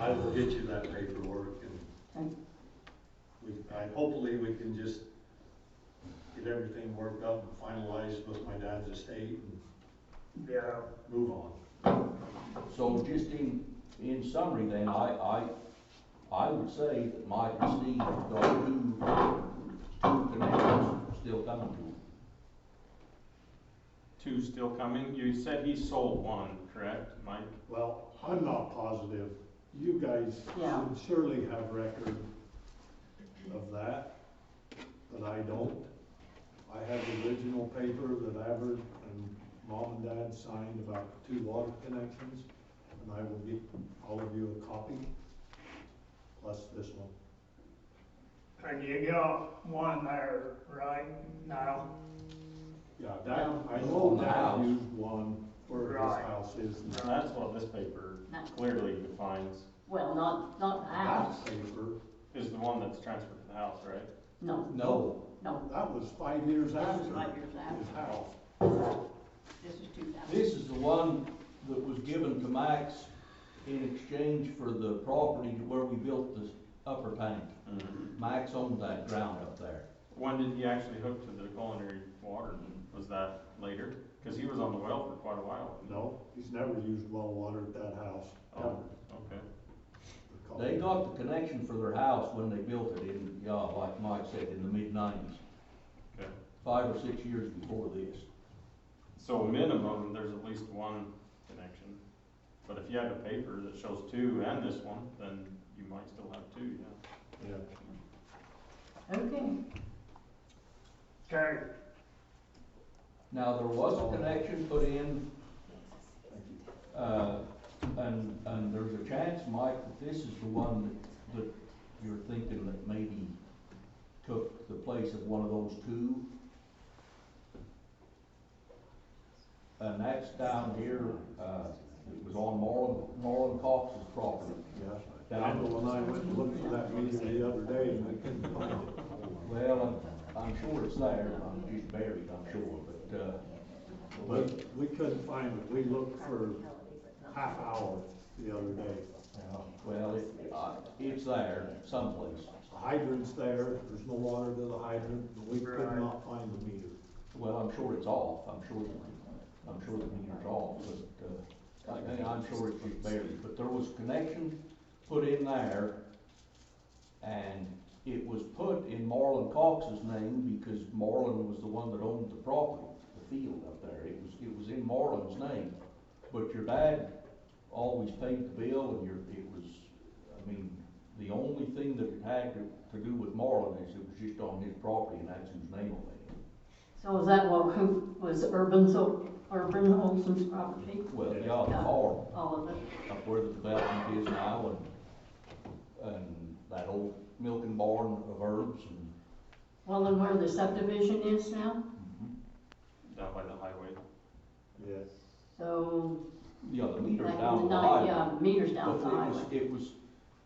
I will get you that paperwork and hopefully we can just get everything worked up and finalized with my dad's estate and move on. So just in summary then, I would say that Mike and Steve have got 2 connections still coming to them. 2 still coming? You said he sold 1, correct, Mike? Well, I'm not positive. You guys Yeah. should surely have record of that, but I don't. I have the original paper that Avard and Mom and Dad signed about 2 water connections, and I will get all of you a copy, plus this one. And you got 1 there right now? Yeah, Dad, I know Dad used one where his Right. house is now. That's what this paper clearly defines, Well, not the house. That paper, is the one that's transferred to the house, right? No, No, that was 5 years This is after 5 years after. his house. this is 2000. this is the one that was given to Max in exchange for the property to where we built the upper tank. Max owned that ground up there. When did he actually hook to the culinary water? Was that later? Cause he was on the well for quite a while. No, he's never used well water at that house, ever. Oh, okay. They got the connection for their house when they built it in, like Mike said, in the mid-90s. Okay. 5 or 6 years before this. So minimum, there's at least 1 connection. But if you have a paper that shows 2 and this one, then you might still have 2, yeah. Yeah. Okay. Okay. Now, there was a connection put in, and there's a chance, Mike, that this is the one that you're thinking that maybe took the place of one of those 2. And that's down here, it was on Marlon Cox's property. Yeah, I know when I went and looked for that meeting the other day and I couldn't find it. Well, I'm sure it's there, I'm just buried, I'm sure, But we couldn't find it. We looked for half hour the other day. well, it's there someplace. The hydrant's there, there's no water to the hydrant, and we could Right. not find the meter. Well, I'm sure it's off, I'm sure the meter's off, but, I'm sure it's just barely, but there was a connection put in there, and it was put in Marlon Cox's name because Marlon was the one that owned the property, the field up there, it was in Marlon's name. But your dad always paid the bill, and the only thing that it had to do with Marlon is it was just on his property, and that's whose name on it. So is that who was Urban Olson's property? Well, yeah, the Yeah. farm, All of it? up where the development is now, and that old milking barn of Herbs, and Well, and where the subdivision is now? Down by the highway. Yes. So, yeah, the meter's like down the the night, highway. yeah, meters down the But highway. it was,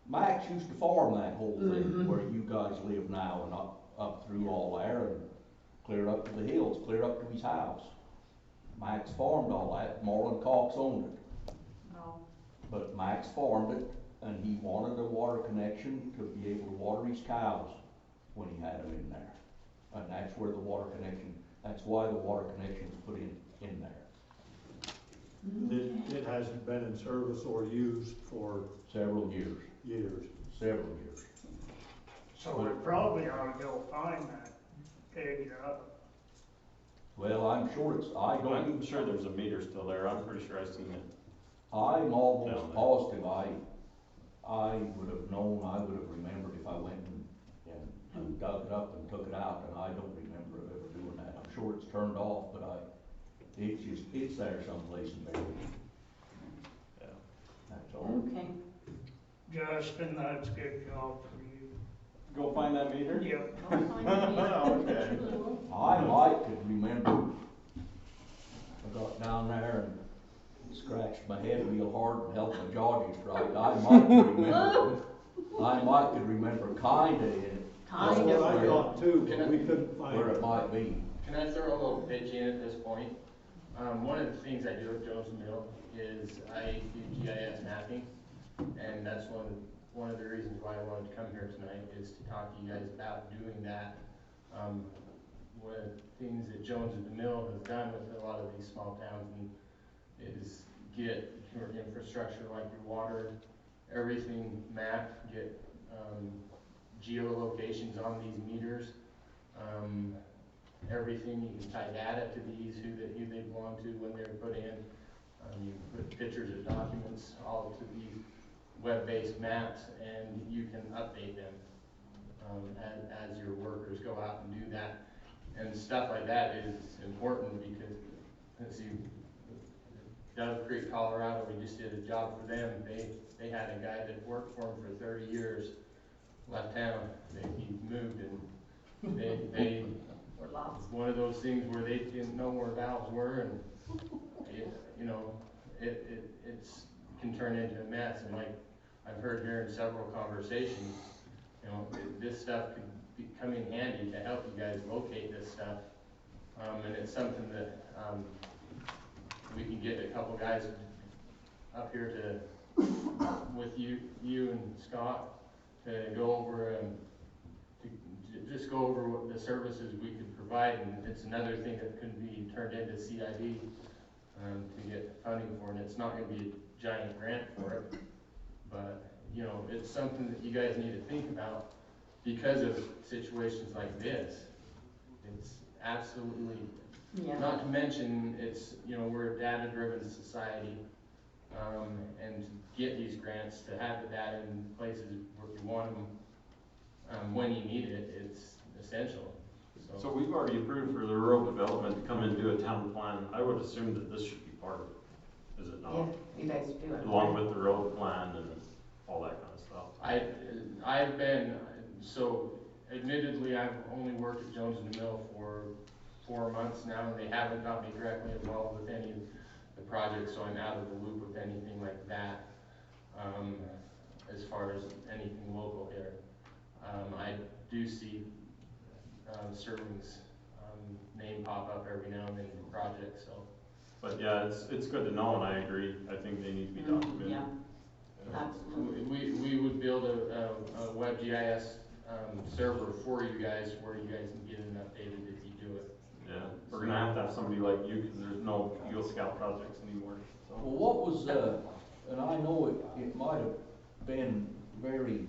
Max used to farm that whole thing, Mhm. where you guys live now, and up through all there, and clear up to the hills, clear up to his house. Max farmed all that, Marlon Cox owned it. No. But Max farmed it, and he wanted a water connection to be able to water his cows when he had them in there. And that's where the water connection, that's why the water connection was put in there. It hasn't been in service or used for Several years, years. several years. So we probably ought to go find that, dig it up. Well, I'm sure I'm sure there's a meter still there, I'm pretty sure I've seen it. I'm almost Down there. positive I would have known, I would have remembered if I went and dug it up and took it out, and I don't remember ever doing that. I'm sure it's turned off, but it's there someplace in there. Yeah. That's all. Okay. Justin, that's a good job for you. Go find that meter? Yep. I'll find the meter. Okay. I might could remember, I got down there and scratched my head real hard and held my jaw just right. I might could remember kinda That's what I thought too, Can but I- we couldn't find where it. it might be. Can I throw a little pitch in at this point? One of the things I do at Jones Mill is I do GIS mapping, and that's one of the reasons why I wanted to come here tonight is to talk to you guys about doing that. One of the things that Jones at the Mill has done with a lot of these small towns is get your infrastructure like your water, everything mapped, get geolocations on these meters. Everything, you can tie data to these, who they belong to, when they're put in. You can put pictures of documents all to these web-based maps, and you can update them as your workers go out and do that. And stuff like that is important because, let's see, Dove Creek, Colorado, we just did a job for them. They had a guy that worked for them for 30 years, left town. He moved, and they We're lost. it's one of those things where they didn't know where valves were, and it's can turn into a mess. And like I've heard here in several conversations, this stuff could come in handy to help you guys locate this stuff. And it's something that we can get a couple guys up here with you and Scott to go over to just go over what the services we could provide, and it's another thing that could be turned into CID to get funding for, and it's not going to be a giant grant for it, but it's something that you guys need to think about because of situations like this. It's absolutely, Yeah. not to mention, it's we're a data-driven society, and to get these grants, to have the data in places where you want them. When you need it, it's essential. So we've already approved for the rural development to come and do a town plan. I would assume that this should be part of it, is it Yeah, not? you guys do it. Along with the road plan and all that kind of stuff. I've been, so admittedly, I've only worked at Jones and Mill for 4 months now, and they haven't got me directly involved with any of the projects, so I'm out of the loop with anything like that, as far as anything local here. I do see Sterling's name pop up every now and then in projects, so. But yeah, it's good to know, and I agree. I think they need to be documented. Yeah. Absolutely. We would build WebGIS, server for you guys where you guys can get it updated if you do it. Yeah, we're gonna have to have somebody like you, cause there's no Eagle Scout projects anymore, so. Well, what was, and I know it might have been very,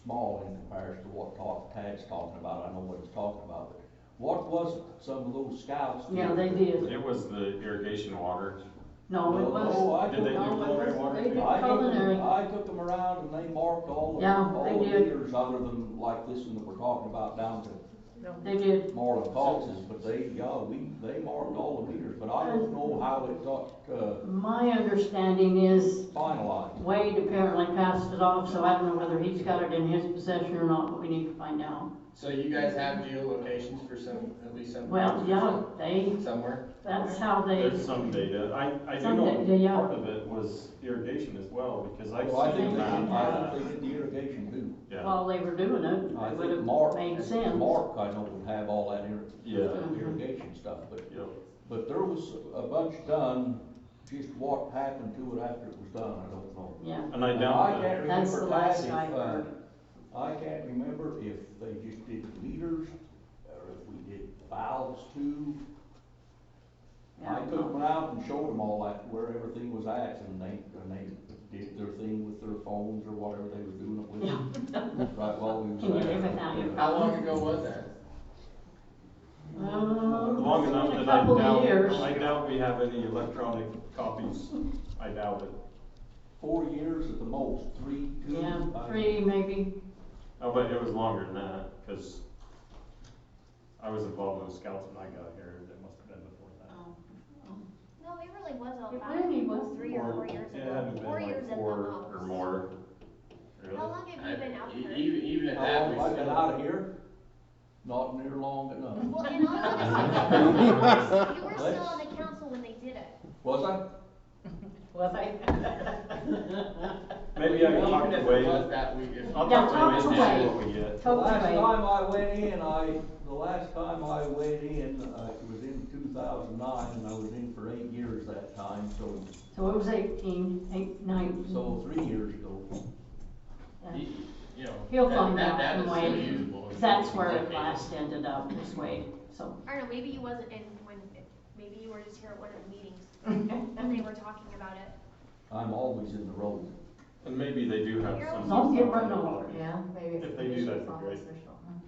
small in comparison to what Tad's talking about, I know what he's talking about, but what was some of those scouts did? Yeah, they did. It was the irrigation water. No, it was. No, I Did they do took, culinary water They too? did I took culinary. them, I took them around and they marked all the, Yeah, all they the did. meters other than like this one that we're talking about down to They did. Marlin Cox's, but they marked all the meters, but I don't know how it got, My understanding is finalized. Wade apparently passed it off, so I don't know whether he's got it in his possession or not, but we need to find out. So you guys have geolocations for at least some? Well, yeah, they, Somewhere? that's how they, There's some data, I do Some know data, yeah. part of it was irrigation as well, because I've Well, I seen think they that. did, I think they did the irrigation too. Yeah, while they were doing it, I it would think have Mark, made sense. Mark, I know, would have all that Yeah. irrigation stuff, but, yeah. but there was a bunch done, just what happened to it after it was done, I don't know. Yeah, And I I doubt can't that, That's remember, the last Tad, I if, heard. I can't remember if they just did meters, or if we did valves too. yeah. I took them out and showed them all that, where everything was at, and they did their thing with their phones or whatever they were doing it with. Right while we was Can you there. live without your How long ago was that? long It's enough been a that couple of years. I doubt we have any electronic copies, I doubt it. 4 years at the most, 3, 2. Yeah, I- 3 maybe. Oh, but it was longer than that, cause I was involved with the scouts when I got here, it must have been before that. No, it really was all It about really was. 3 or 4 years It ago. had to have 4 been years like at the 4 most. or more. Really? How long have you been out here? Even at How that, long we have I been still. out of here? Not near long enough. Well, in all honesty, you were still on the council when they did it. Was I? Was I? Maybe I can talk Even to if it Wade. was that, I'll Yeah, talk talk to to Wade and see Wade. what we get. The Talk to last Wade. time I went in, the last time I went in, it was in 2009, and I was in for 8 years that time, so, So it was 19. so 3 years ago. Yeah. You know. He'll that- find that out data's from still Wade. usable. That's where it Okay. last ended up, this way, so. I don't know, maybe you wasn't in maybe you were just here at one of the meetings when they were talking about it. I'm always in the road. And maybe they do have You're some. Don't get run electronic over. copies. Yeah, maybe it's If the they do, that'd bishop's be great. office or something.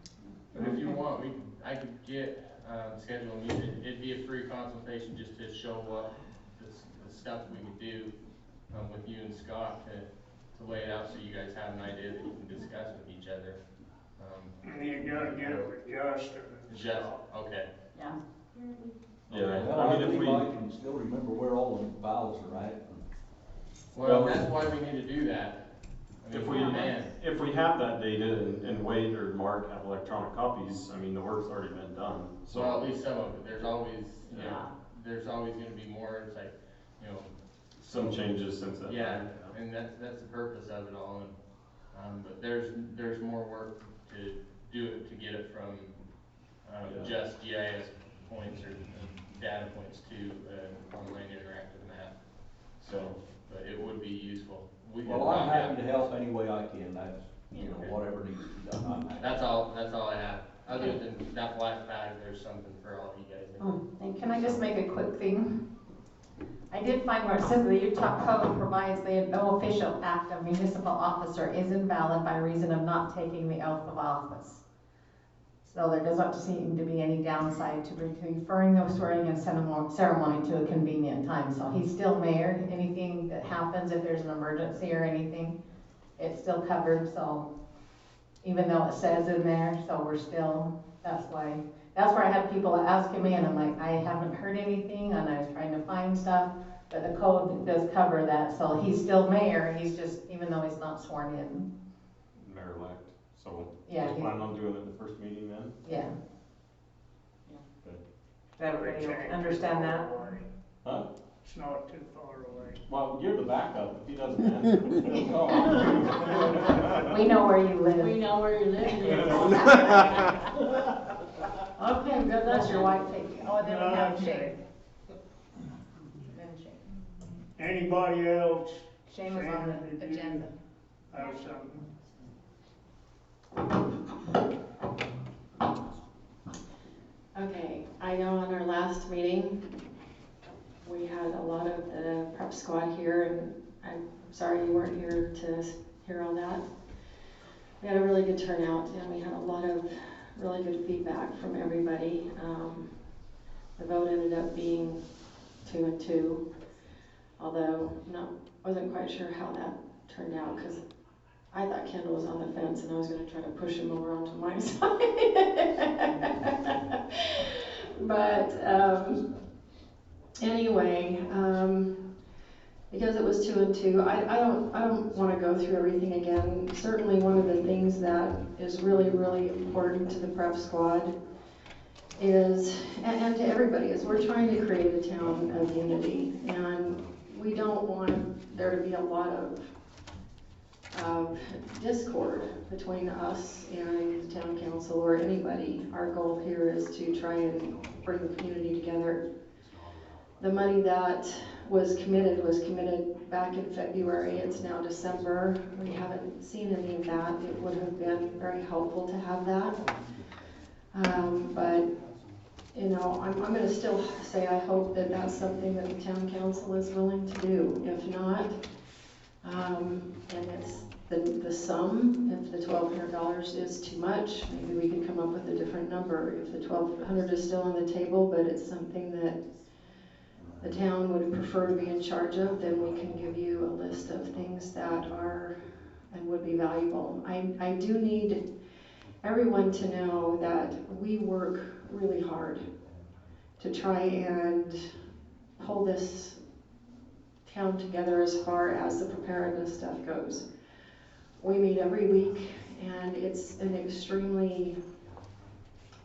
But if you want, I could get, schedule a meeting, it'd be a free consultation just to show what the stuff we could do, with you and Scott to lay it out so you guys have an idea that you can discuss with each other. And you gotta get it with Justin and Just, stuff. okay. Yeah. Yeah, Well, I mean, if believe we, I can still remember where all the valves are at. Well, that's why we need to do that. I mean, if we, man, if we have that data and Wade or Mark have electronic copies, I mean, the work's already been done, so. well, at least some of it, there's always, you know, Yeah. there's always gonna be more, it's like, you know, Some changes since then. yeah, and that's the purpose of it all, and, but there's more work to do it, to get it from, Yeah. just GIS points or data points to, online interactive map. So, but it would be useful. We Well, could I'm rock happy out. to help any way I can, that's, you know, Okay. whatever needs to be done, I'm happy. That's all I have, other than that black bag, there's something for all you guys. Oh, thank you. Can I just make a quick thing? I did find where it says the Utah Code provides that no official act of municipal officer is invalid by reason of not taking the oath of office. So there doesn't seem to be any downside to referring the swearing-in ceremony to a convenient time. So he's still mayor. Anything that happens, if there's an emergency or anything, it's still covered. So even though it says in there, so we're still, that's where I had people asking me, and I'm like, I haven't heard anything, and I was trying to find stuff, but the code does cover that, so he's still mayor, he's just, even though he's not sworn in. Mayor-elect, so Yeah, we he- plan on doing it the first meeting then? Yeah. Good. Everybody They change understand it that? all away. Huh? It's not too far away. Well, you're the backup, if he doesn't answer. We know where you live. We know where you live, Okay, good, That's your wife taking, oh, and then we have Shane. Okay. Then Shane. Anybody else? Shane was on Shannon, the did you agenda. have something? Okay, I know on our last meeting, we had a lot of the prep squad here, and I'm sorry you weren't here to hear all that. We had a really good turnout, and we had a lot of really good feedback from everybody. The vote ended up being 2-2, although wasn't quite sure how that turned out, because I thought Kendall was on the fence and I was going to try to push him over onto my side. But anyway, because it was 2-2, I don't want to go through everything again. Certainly one of the things that is really, really important to the prep squad is, and to everybody, is we're trying to create a town of unity, and we don't want there to be a lot of discord between us and the town council or anybody. Our goal here is to try and bring the community together. The money that was committed back in February. It's now December. We haven't seen any of that. It would have been very helpful to have that. But you know, I'm going to still say I hope that that's something that the town council is willing to do. If not, and it's the sum, if the $1,200 is too much, maybe we could come up with a different number. If the $1,200 is still on the table, but it's something that the town would prefer to be in charge of, then we can give you a list of things that are and would be valuable. I do need everyone to know that we work really hard to try and pull this town together as far as the preparedness stuff goes. We meet every week, and it's an extremely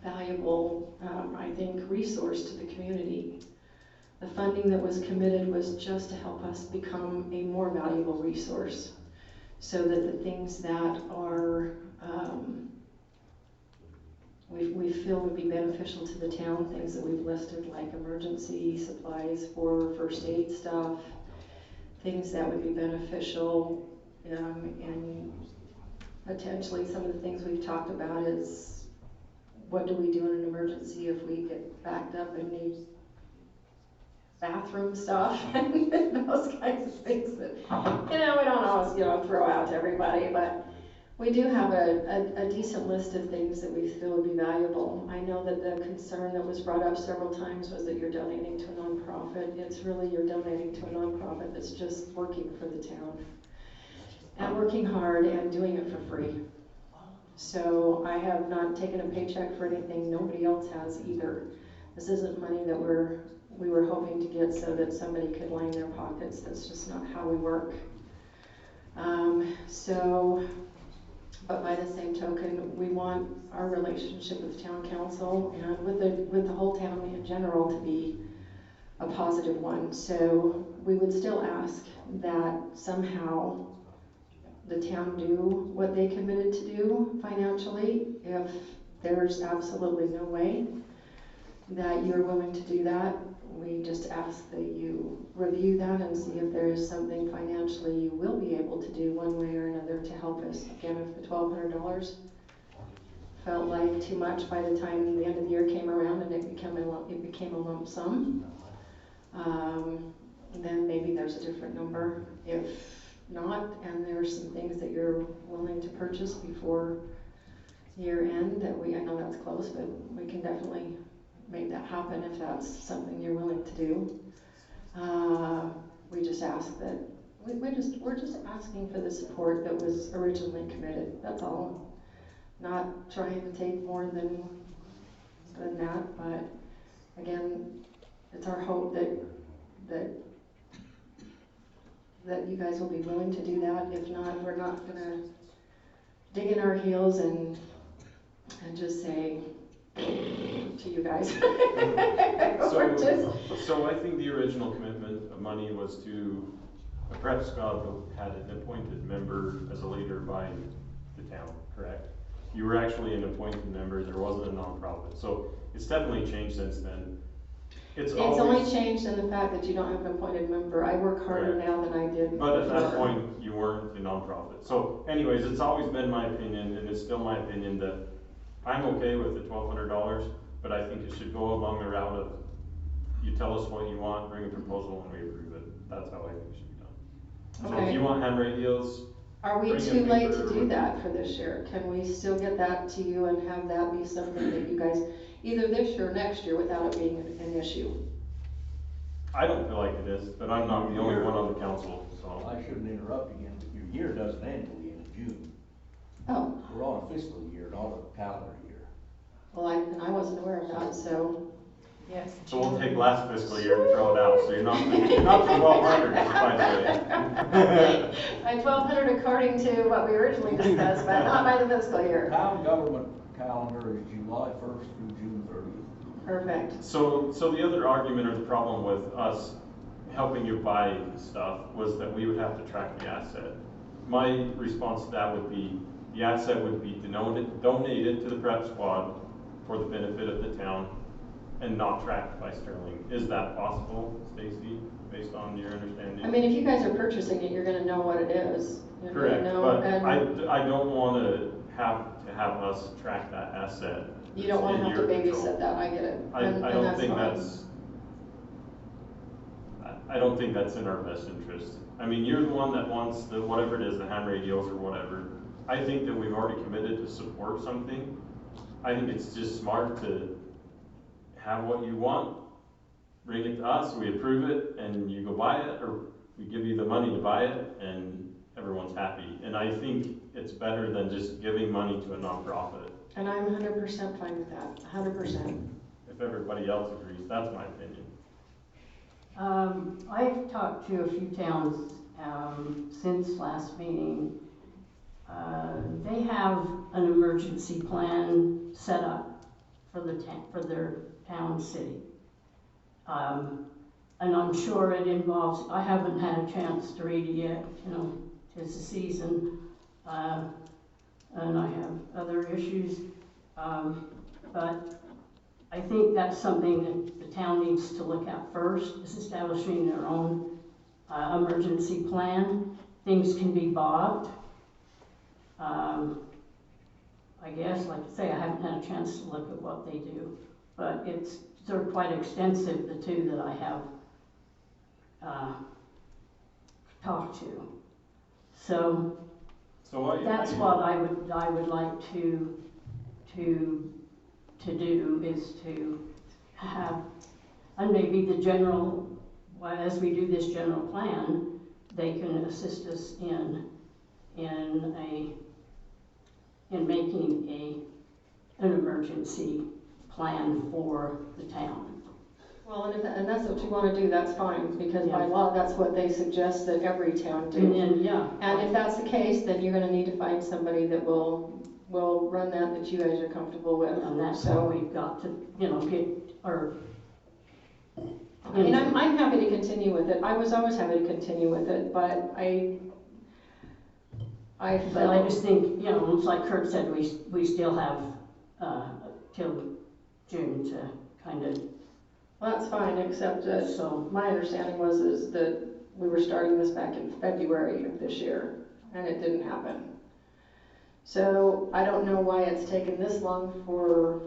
valuable, I think, resource to the community. The funding that was committed was just to help us become a more valuable resource, so that the things that are we feel would be beneficial to the town, things that we've listed like emergency supplies for first aid stuff, things that would be beneficial, and potentially some of the things we've talked about is what do we do in an emergency if we get backed up and need bathroom stuff and those kinds of things that, we don't always, throw out to everybody, but we do have a decent list of things that we feel would be valuable. I know that the concern that was brought up several times was that you're donating to a nonprofit. It's really you're donating to a nonprofit that's just working for the town and working hard and doing it for free. So I have not taken a paycheck for anything. Nobody else has either. This isn't money that we were hoping to get so that somebody could line their pockets. That's just not how we work. But by the same token, we want our relationship with the town council and with the whole town in general to be a positive one. So we would still ask that somehow the town do what they committed to do financially. If there's absolutely no way that you're willing to do that, we just ask that you review that and see if there is something financially you will be able to do one way or another to help us. Again, if the $1,200 felt like too much by the time the end of the year came around and it became a lump sum, then maybe there's a different number. If not, and there's some things that you're willing to purchase before year end that I know that's close, but we can definitely make that happen if that's something you're willing to do. We just ask that, we're just asking for the support that was originally committed, that's all. Not trying to take more than that, but again, it's our hope that you guys will be willing to do that. If not, we're not gonna dig in our heels and just say to you guys. So I think the original commitment of money was to a prep squad that had an appointed member as a leader by the town, correct? You were actually an appointed member, there wasn't a nonprofit. So it's definitely changed since then. It's It's only always, changed in the fact that you don't have an appointed member. I work harder Right. now than I did but at that before. point, you weren't a nonprofit. So anyways, it's always been my opinion, and it's still my opinion, that I'm okay with the $1,200, but I think it should go along the route of, you tell us what you want, bring a proposal, and we approve it. That's how I think it should be done. So if Okay. you want ham radios, Are we bring in too late to paper. do that for this year? Can we still get that to you and have that be something that you guys, either this year or next year, without it being an issue? I don't feel like it is, but I'm not the only one on the council, so. I shouldn't interrupt again, but your year doesn't end till the end of June. Oh, We're on a fiscal year, not a calendar year. well, and I wasn't aware of that, so. Yes. So we'll take last fiscal year and throw it out, so you're not the 1,200, by the way. By 1,200 according to what we originally discussed, but not by the fiscal year. Town government calendar is July 1st through June 30th. Perfect. So the other argument or the problem with us helping you buy stuff was that we would have to track the asset. My response to that would be, the asset would be donated to the prep squad for the benefit of the town and not tracked by Sterling. Is that possible, Stacy, based on your understanding? I mean, if you guys are purchasing it, you're gonna know what it is. You're gonna Correct, know, but and I don't wanna have us track that asset. you don't wanna in have to your control. babysit that, I get it. I And don't that's think fine. I don't think that's in our best interest. I mean, you're the one that wants the, whatever it is, the ham radios or whatever. I think that we've already committed to support something. I think it's just smart to have what you want, bring it to us, we approve it, and you go buy it, or we give you the money to buy it, and everyone's happy. And I think it's better than just giving money to a nonprofit. And I'm 100% fine with that, 100%. If everybody else agrees, that's my opinion. I've talked to a few towns, since last meeting. They have an emergency plan set up for for their town, city. And I'm sure it involves, I haven't had a chance to read it yet, you know, 'tis the season, and I have other issues. But I think that's something that the town needs to look at first, is establishing their own emergency plan. Things can be bought. I guess, like I say, I haven't had a chance to look at what they do, but they're quite extensive, the two that I have talked to. So that's what I would like to do, is to have, and maybe the general, as we do this general plan, they can assist us in making an emergency plan for the town. Well, and that's what you wanna do, that's fine, because by Yeah. law, that's what they suggest that every town do. And then, yeah. And if that's the case, then you're gonna need to find somebody that will run that you guys are comfortable with. And that's So, what we've got to, get our. I mean, I'm happy to continue with it. I was always happy to continue with it, but I But I just think, it's like Kurt said, we still have, till June to kind of. Well, that's fine, except that, So- my understanding is that we were starting this back in February of this year, and it didn't happen. So, I don't know why it's taken this long for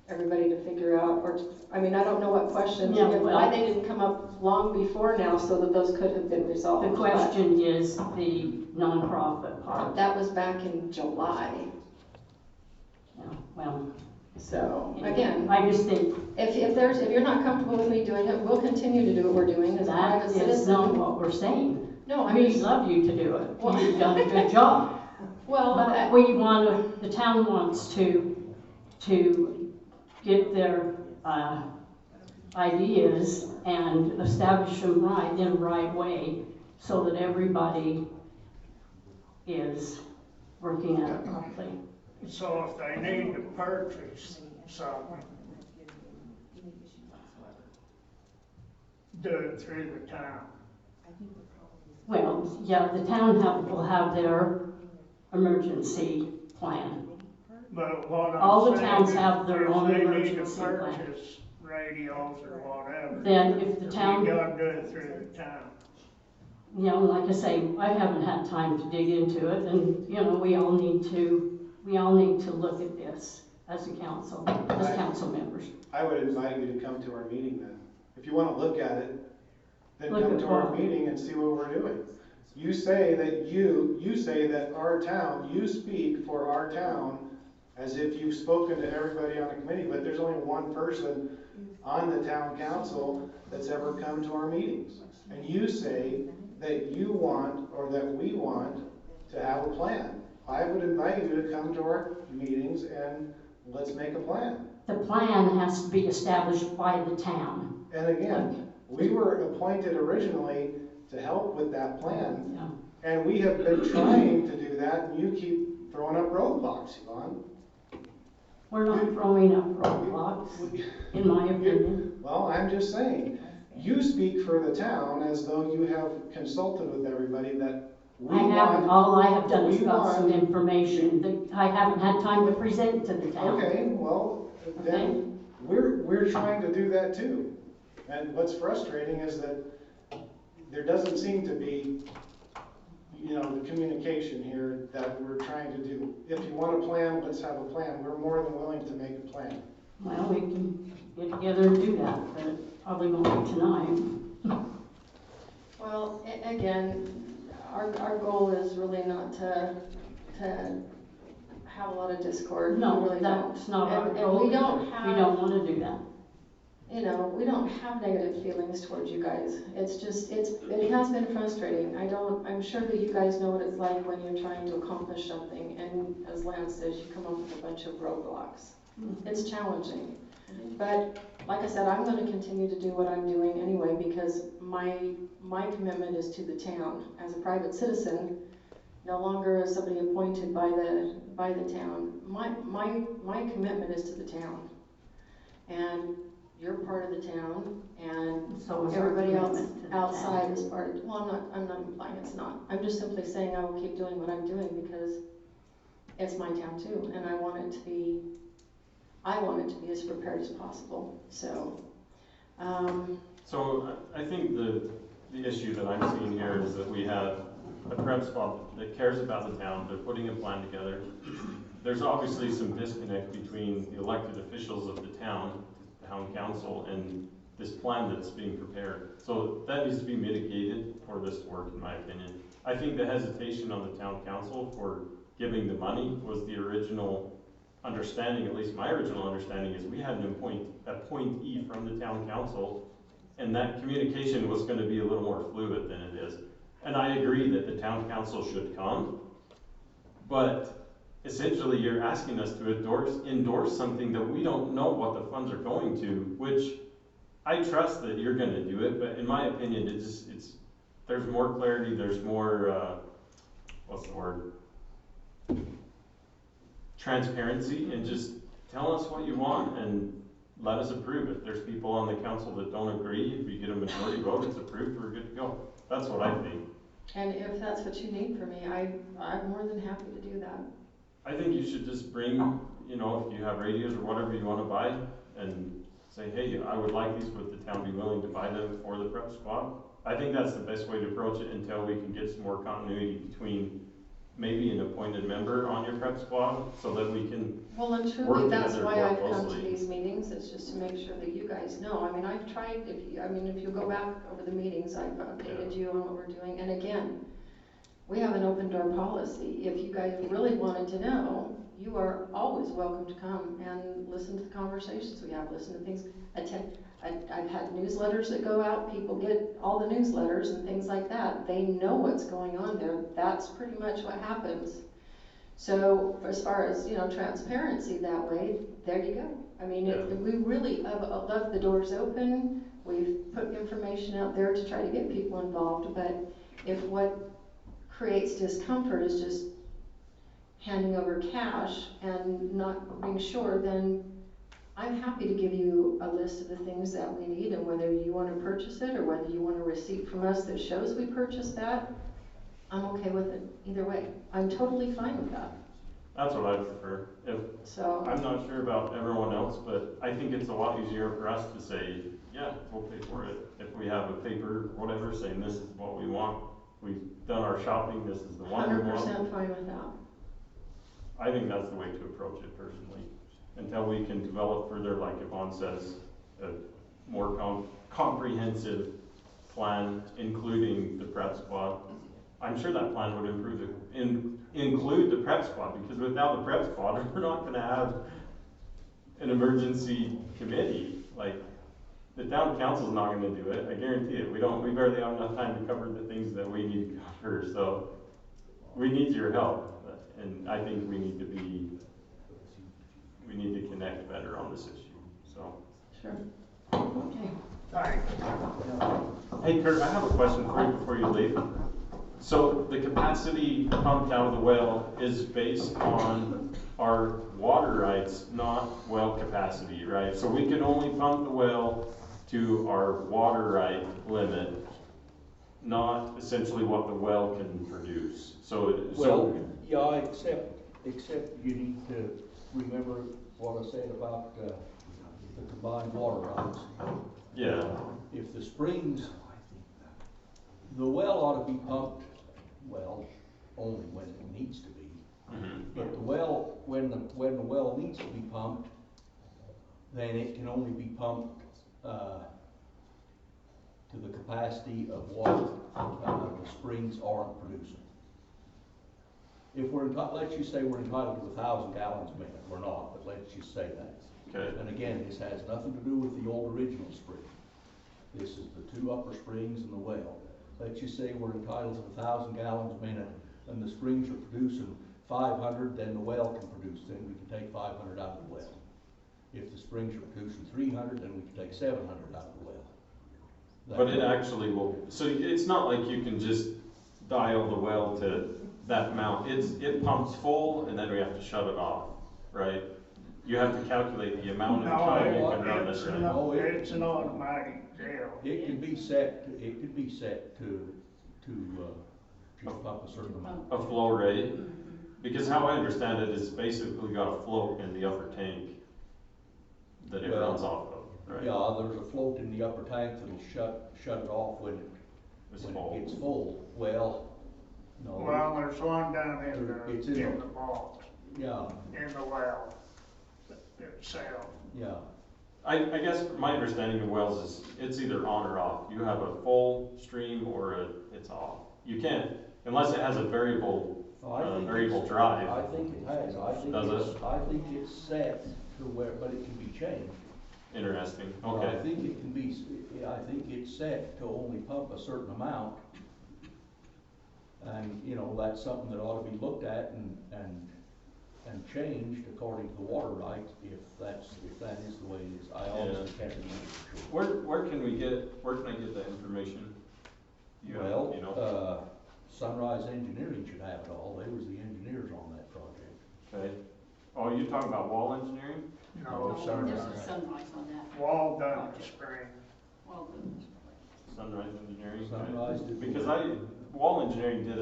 everybody to figure out, I don't know what questions, Yeah, why they didn't come up long before now, so that those could have been resolved. The question is the nonprofit part. That was back in July, Yeah, well, so, again, I just think if you're not comfortable with me doing it, we'll continue to do what we're doing as a that private is citizen. not what we're saying. No, I We mean, love you to do it. Well- You've done a good job. well, But the town wants to get their ideas and establish them in the right way, so that everybody is working at it properly. So if they need to purchase something, do it through the town. Well, yeah, the town will have their emergency plan. But what All I'm the saying towns is, have their own if they need to emergency plan. purchase radios or whatever. Then if the town- You gotta do it through the town. You know, like I say, I haven't had time to dig into it, and, you know, we all need to look at this as a council, as council members. I would invite you to come to our meeting then. If you wanna look at it, then Look come at to our what? meeting and see what we're doing. You say that our town, you speak for our town as if you've spoken to everybody on the committee, but there's only one person on the town council that's ever come to our meetings. And you say that you want, or that we want, to have a plan. I would invite you to come to our meetings and let's make a plan. The plan has to be established by the town. And again, we were appointed originally to help with that plan. Yeah. And we have been trying to do that, and you keep throwing up roadblocks, Yvonne. We're not throwing up roadblocks, in my opinion. Well, I'm just saying, you speak for the town as though you have consulted with everybody that we I haven't, want. all I have done is we got some want- information that I haven't had time to present to the town. Okay, well, then, we're trying to do that too. And what's frustrating is that there doesn't seem to be, you know, the communication here that we're trying to do. If you want a plan, let's have a plan. We're more than willing to make a plan. Well, we can get together and do that, but it probably won't be tonight. Well, again, our goal is really not to have a lot of discord. We No, really don't. that's not our And goal. we don't We have, don't want to do that. you know, we don't have negative feelings towards you guys. It's just, it has been frustrating. I'm sure that you guys know what it's like when you're trying to accomplish something, and as Lance says, you come up with a bunch of roadblocks. It's challenging. But like I said, I'm gonna continue to do what I'm doing anyway, because my commitment is to the town. As a private citizen, no longer as somebody appointed by the town. My commitment is to the town. And you're part of the town, and So is our everybody else commitment to the outside town. is part of, well, I'm not implying it's not. I'm just simply saying I will keep doing what I'm doing because it's my town too, and I want it to be as prepared as possible, so. So I think the issue that I'm seeing here is that we have a prep squad that cares about the town, they're putting a plan together. There's obviously some disconnect between the elected officials of the town council, and this plan that's being prepared. So that needs to be mitigated for this to work, in my opinion. I think the hesitation on the town council for giving the money was the original understanding, at least my original understanding, is we had an appointee from the town council, and that communication was gonna be a little more fluid than it is. And I agree that the town council should come, but essentially you're asking us to endorse something that we don't know what the funds are going to, which I trust that you're gonna do it, but in my opinion, there's more clarity, there's more, what's the word? Transparency, and just tell us what you want and let us approve it. There's people on the council that don't agree. If you get a majority vote, it's approved, we're good to go. That's what I think. And if that's what you need from me, I'm more than happy to do that. I think you should just bring, you know, if you have radios or whatever you wanna buy, and say, hey, I would like these, would the town be willing to buy them for the prep squad? I think that's the best way to approach it until we can get some more continuity between maybe an appointed member on your prep squad, so that we can Well, and work truly, that's together why more I've come to closely. these meetings, it's just to make sure that you guys know. I mean, I've tried, if you go back over the meetings, I've updated you on what we're doing. And again, we have an open door policy. If you guys really wanted to know, you are always welcome to come and listen to the conversations we have, listen to things, attend. I've had newsletters that go out, people get all the newsletters and things like that. They know what's going on there. That's pretty much what happens. So as far as, you know, transparency that way, there you go. I mean, we really have left the doors open. We've put information out there to try to get people involved, but if what creates discomfort is just handing over cash and not being sure, then I'm happy to give you a list of the things that we need, and whether you want to purchase it or whether you want a receipt from us that shows we purchased that, I'm okay with it either way. I'm totally fine with that. That's what I prefer. So, I'm not sure about everyone else, but I think it's a lot easier for us to say, yeah, we'll pay for it. If we have a paper, whatever, saying this is what we want, we've done our shopping, this is the one we want. 100% fine with that. I think that's the way to approach it personally. Until we can develop further, like Yvonne says, a more comprehensive plan, including the prep squad. I'm sure that plan would include the prep squad, because without the prep squad, we're not gonna have an emergency committee. Like, the town council's not gonna do it, I guarantee it. We barely have enough time to cover the things that we need to cover, so we need your help. And I think we need to connect better on this issue, so. Sure. Okay. Hey Kurt, I have a question for you before you leave. So the capacity pumped out of the well is based on our water rights, not well capacity, right? So we can only pump the well to our water right limit, not essentially what the well can produce. Well, yeah, except you need to remember what I said about the combined water rights. Yeah. If the springs, the well ought to be pumped, well, only when it needs to be. Mm-hmm. But the well, when the well needs to be pumped, then it can only be pumped to the capacity of what the springs aren't producing. If we're let's just say we're entitled to 1,000 gallons a minute, we're not, but let's just say that. Okay. And again, this has nothing to do with the old original spring. This is the 2 upper springs and the well. Let's just say we're entitled to 1,000 gallons a minute, and the springs are producing 500, then the well can produce, then we can take 500 out of the well. If the springs are producing 300, then we can take 700 out of the well. But it actually will, so it's not like you can just dial the well to that amount. It pumps full and then we have to shut it off, right? You have to calculate the amount of time you can run this thing. No, it's an automatic deal. It can be set to just pump a certain amount. A flow rate, because how I understand it is basically got a float in the upper tank that it runs off of, right? Yeah, there's a float in the upper tank that'll shut it off when it gets full. Well, no. Well, there's one down in the vault. Yeah. In the well itself. Yeah. I guess my understanding of wells is it's either on or off. You have a full stream or it's off. You can't, unless it has a variable drive. I think it has. I think it's set to where, but it can be changed. Interesting, okay. I think it can be, I think it's set to only pump a certain amount. And, you know, that's something that ought to be looked at and changed according to the water rights, if that is the way it is. I honestly can't remember for sure. Where can I get that information? Sunrise Engineering should have it all. They was the engineers on that project. Okay. Oh, you're talking about wall engineering? No, This is Sunrise on that. Wall done the spring. Well done the spring. Sunrise Engineering? Sunrise did. Because Wall Engineering did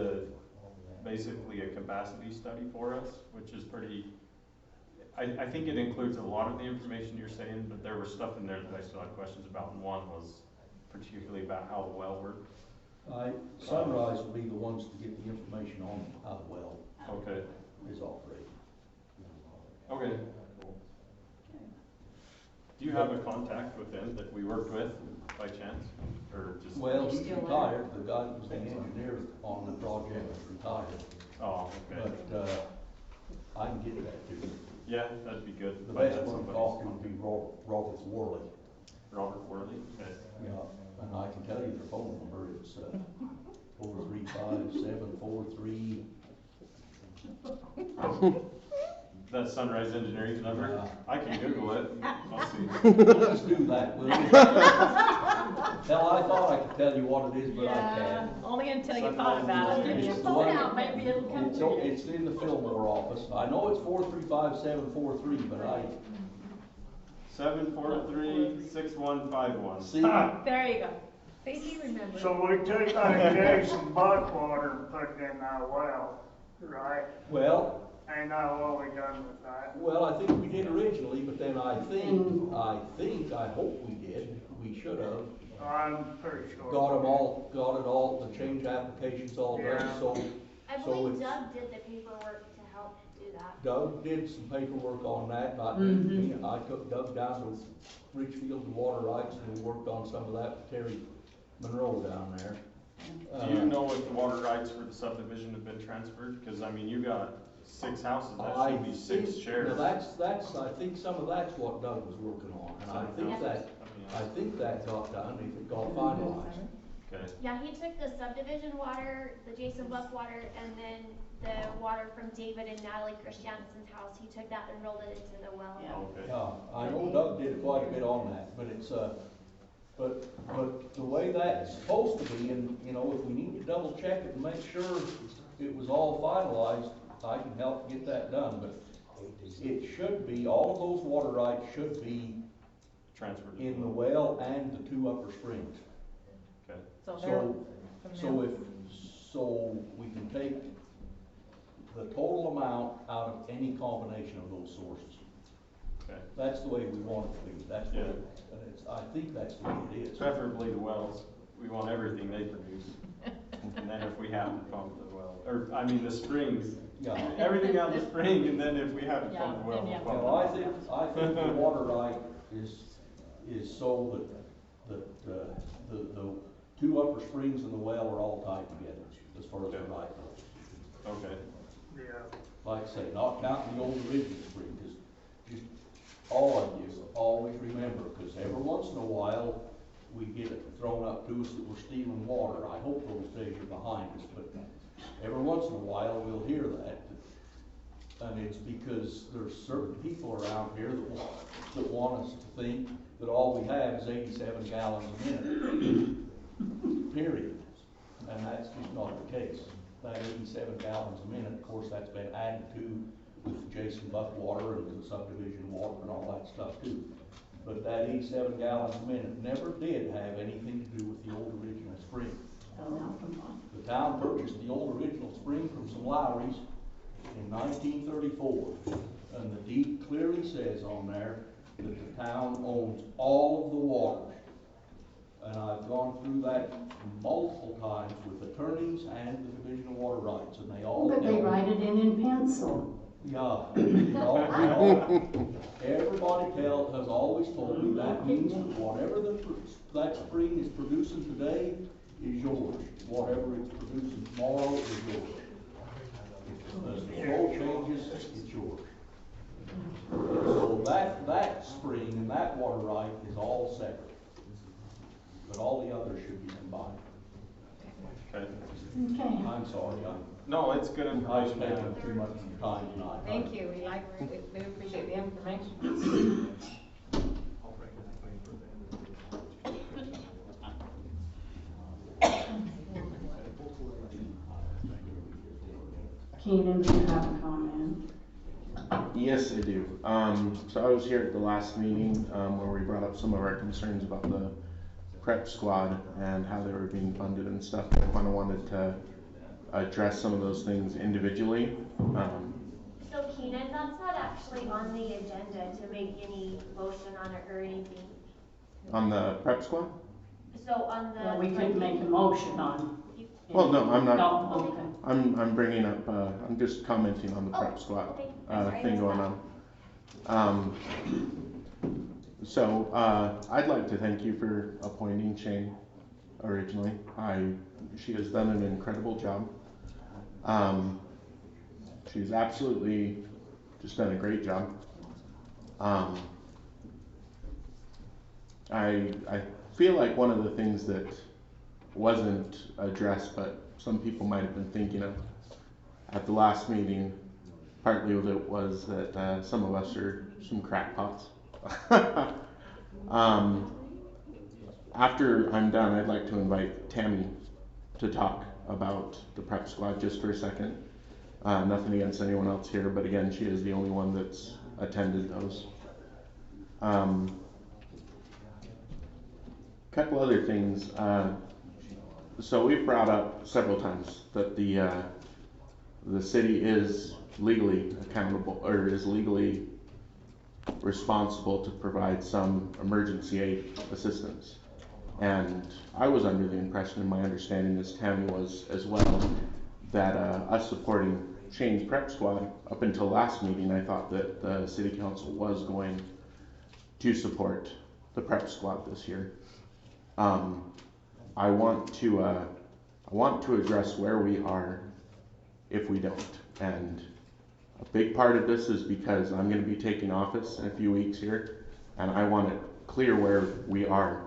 basically a capacity study for us, which is pretty, I think it includes a lot of the information you're saying, but there was stuff in there that I still had questions about, and one was particularly about how the well worked. Sunrise will be the ones to get the information on how the well is operating. Okay. Do you have a contact with them that we worked with by chance, or just? Well, he's retired. The guy that was the engineer on the project is retired. Oh, okay. But I can get that to you. Yeah, that'd be good. The best one to talk to would be Robert Worley. Robert Worley. Okay. Yeah, and I can tell you their phone number. It's 435-743. That's Sunrise Engineering's number? I can Google it. I'll see. Let's do that, will you? Hell, I thought I could tell you what it is, but I can't. Only until you thought about it. Get your phone out, maybe it'll come to you. It's in the Fillmore office. I know it's 435-743, but I... 743-6151. See? There you go. See, he remembers. So we took our Jason Buckwater and put it in our well, right? Well, Ain't not what we done with that. Well, I think we did originally, but then I hope we did, we should have. I'm pretty sure. Got it all, the change applications all done, Yeah. so. I so believe it's- Doug did the paperwork to help do that. Doug did some paperwork on that, not me, I took Doug down to Richfield and Water Rights, and we worked on some of that with Terry Monroe down there. Do you know if the water rights for the subdivision have been transferred? Cause I mean, you got 6 houses, that should be 6 shares. Now that's, I think some of that's what Doug was working on, and I think that got done, if it got finalized. Okay. Yeah, he took the subdivision water, the Jason Buck water, and then the water from David and Natalie Christiansen's house. He took that and rolled it into the well. Okay. Yeah, I know Doug did quite a bit on that, but it's, but the way that's supposed to be, and, you know, if we need to double check it and make sure it was all finalized, I can help get that done, but it should be, all of those water rights should be Transferred. in the well and the 2 upper springs. Okay. So we can take the total amount out of any combination of those sources. Okay. That's the way we want it to be, that's Yeah. what, and it's, I think that's the way it is. Preferably the wells, we want everything they produce. And then if we have to pump the well, or, I mean, the springs, Yeah. everything out of the spring, and then if we have to pump the well, we'll pump Well, it. I think the water right is so that the 2 upper springs and the well are all tied together, as far as the right goes. Okay. Yeah. Like I say, not counting the old original spring, just all of you always remember, because every once in a while, we get it thrown up to us that we're stealing water. I hope those days are behind us, but every once in a while, we'll hear that. And it's because there's certain people around here that want us to think that all we have is 87 gallons a minute, period. And that's just not the case. That 87 gallons a minute, of course, that's been added to with Jason Buck water and the subdivision water and all that stuff too. But that 87 gallons a minute never did have anything to do with the old original spring. The town purchased the old original spring from some Lowrys in 1934, and the deed clearly says on there that the town owns all of the waters. And I've gone through that multiple times with attorneys and the Division of Water Rights, and they all But they tell me- write it in pencil. Yeah, everybody has always told me that means that whatever that spring is producing today is yours. Whatever it's producing tomorrow is yours. As the flow changes, it's yours. So that spring and that water right is all separate. But all the others should be combined. Okay. Okay. I'm sorry, No, it's good I've information. taken too much of your time tonight. Thank you, we appreciate the information. Keenan, do you have a comment? Yes, I do. So I was here at the last meeting, where we brought up some of our concerns about the prep squad and how they were being funded and stuff. I kinda wanted to address some of those things individually. So Keenan, that's not actually on the agenda to make any motion on it or anything. On the prep squad? So on the. Well, we could make a motion on. Well, no, I'm not. No, okay. I'm bringing up, I'm just commenting on the prep squad, okay. I'm sorry, I thing missed going that. on. So, I'd like to thank you for appointing Shane originally. She has done an incredible job. She's absolutely just done a great job. I feel like one of the things that wasn't addressed, but some people might have been thinking of at the last meeting, partly of it was that some of us are some crackpots. After I'm done, I'd like to invite Tammy to talk about the prep squad just for a second. Nothing against anyone else here, but again, she is the only one that's attended those. Couple other things. So we've brought up several times that the the city is legally accountable, or is legally responsible to provide some emergency aid assistance. And I was under the impression, and my understanding as Tammy was as well, that us supporting Shane's Prep Squad, up until last meeting, I thought that the city council was going to support the Prep Squad this year. I want to address where we are if we don't. And a big part of this is because I'm going to be taking office in a few weeks here, and I want it clear where we are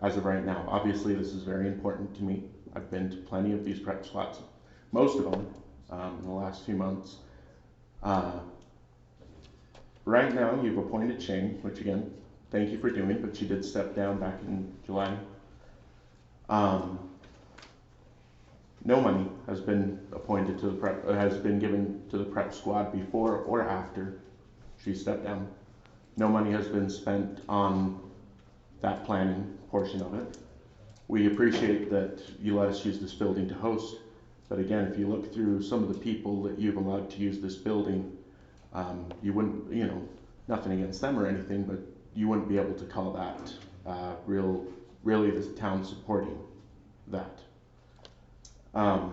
as of right now. Obviously, this is very important to me. I've been to plenty of these prep squads, most of them, in the last few months. Right now, you've appointed Shane, which again, thank you for doing, but she did step down back in July. No money has been appointed to the prep, has been given to the prep squad before or after she stepped down. No money has been spent on that planning portion of it. We appreciate that you let us use this building to host, but again, if you look through some of the people that you've allowed to use this building, you wouldn't, you know, nothing against them or anything, but you wouldn't be able to call that really the town supporting that. I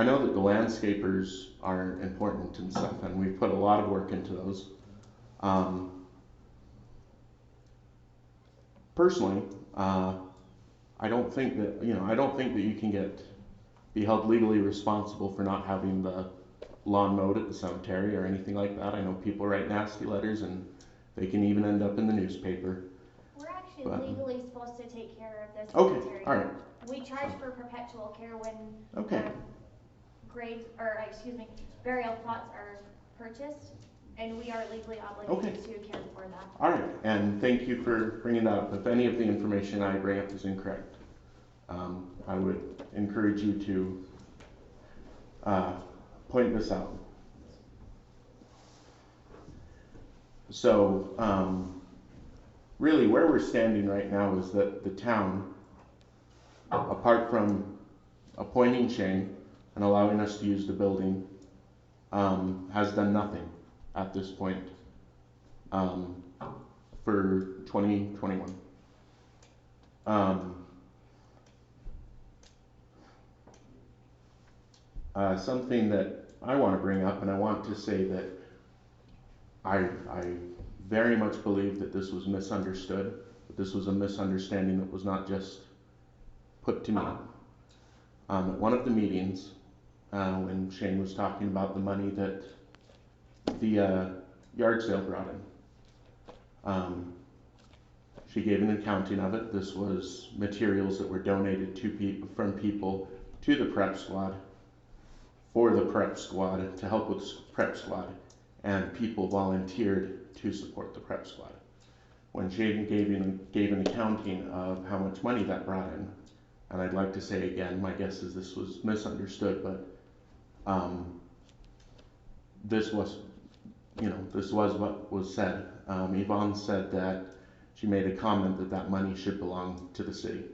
know that the landscapers are important and stuff, and we've put a lot of work into those. Personally, I don't think that, you know, I don't think that you can be held legally responsible for not having the lawn mowed at the cemetery or anything like that. I know people write nasty letters and they can even end up in the newspaper. We're actually legally supposed to take care of this Okay, cemetery. all right. We charge for perpetual care when Okay. Burial plots are purchased, and we are legally obligated to care for that. All right, and thank you for bringing that up. If any of the information I bring up is incorrect, I would encourage you to point this out. So, really where we're standing right now is that the town, apart from appointing Shane and allowing us to use the building, has done nothing at this point for 2021. Something that I want to bring up, and I want to say that I very much believe that this was misunderstood, that this was a misunderstanding that was not just put to me. At one of the meetings, when Shane was talking about the money that the yard sale brought in, she gave an accounting of it. This was materials that were donated from people to the prep squad, for the prep squad, to help with the prep squad, and people volunteered to support the prep squad. When Shane gave an accounting of how much money that brought in, and I'd like to say again, my guess is this was misunderstood, but this was what was said. Yvonne said that she made a comment that money should belong to the city.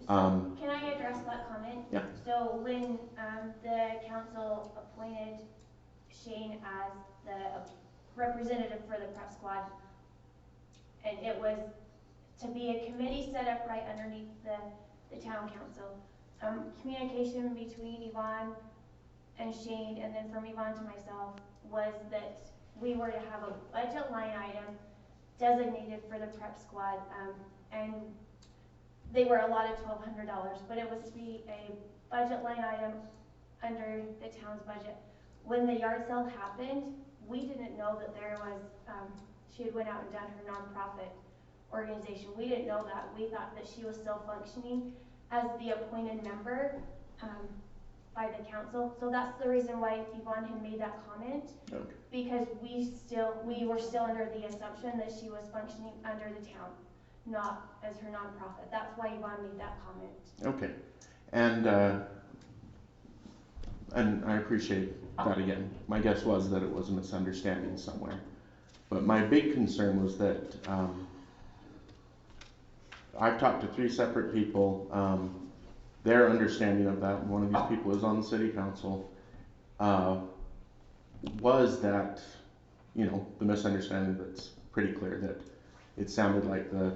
Can I address that comment? Yeah. So when the council appointed Shane as the representative for the prep squad, and it was to be a committee set up right underneath the town council. Communication between Yvonne and Shane, and then from Yvonne to myself, was that we were to have a budget line item designated for the prep squad, and they were allotted $1,200, but it was to be a budget line item under the town's budget. When the yard sale happened, we didn't know that there was, she had went out and done her nonprofit organization. We didn't know that. We thought that she was still functioning as the appointed member by the council. So that's the reason why Yvonne had made that comment, because we were still under the assumption that she was functioning under the town, not as her nonprofit. That's why Yvonne made that comment. Okay, and I appreciate that again. My guess was that it was a misunderstanding somewhere. But my big concern was that I've talked to 3 separate people their understanding of that, and one of these people is on the city council, was that, you know, the misunderstanding that's pretty clear, that it sounded like the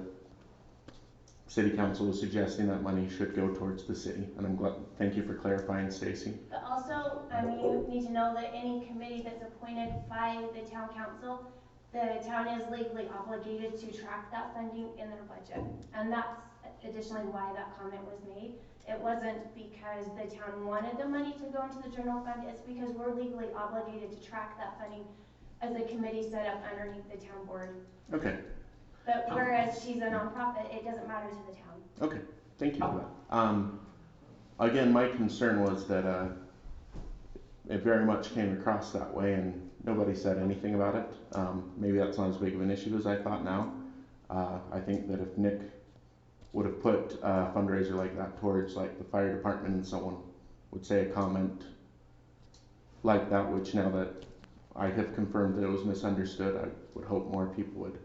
city council was suggesting that money should go towards the city, and I'm glad, thank you for clarifying, Stacy. But also, you need to know that any committee that's appointed by the town council, the town is legally obligated to track that funding in their budget. And that's additionally why that comment was made. It wasn't because the town wanted the money to go into the general fund, it's because we're legally obligated to track that funding as a committee set up underneath the town board. Okay. But whereas she's a nonprofit, it doesn't matter to the town. Okay, thank you for that. Again, my concern was that it very much came across that way and nobody said anything about it. Maybe that's not as big of an issue as I thought now. I think that if Nick would have put a fundraiser like that towards like the fire department and someone would say a comment like that, which now that I have confirmed that it was misunderstood, I would hope more people would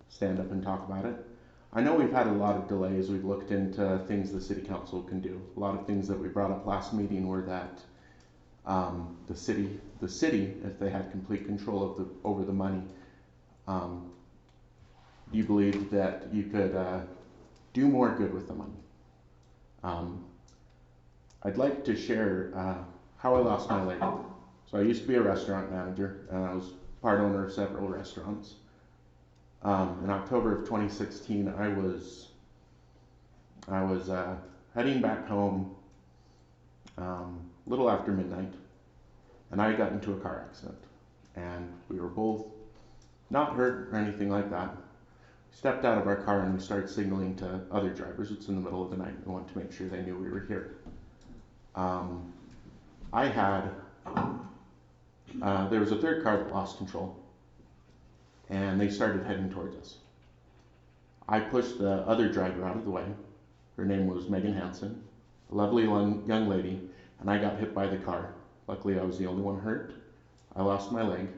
stand up and talk about it. I know we've had a lot of delays. We've looked into things the city council can do. A lot of things that we brought up last meeting were that the city, if they had complete control over the money, you believe that you could do more good with the money. I'd like to share how I lost my leg. So I used to be a restaurant manager, and I was part owner of several restaurants. In October of 2016, I was heading back home a little after midnight, and I got into a car accident. And we were both not hurt or anything like that. We stepped out of our car and we started signaling to other drivers. It's in the middle of the night. We wanted to make sure they knew we were here. There was a third car that lost control, and they started heading towards us. I pushed the other driver out of the way. Her name was Megan Hansen, a lovely young lady, and I got hit by the car. Luckily, I was the only one hurt. I lost my leg.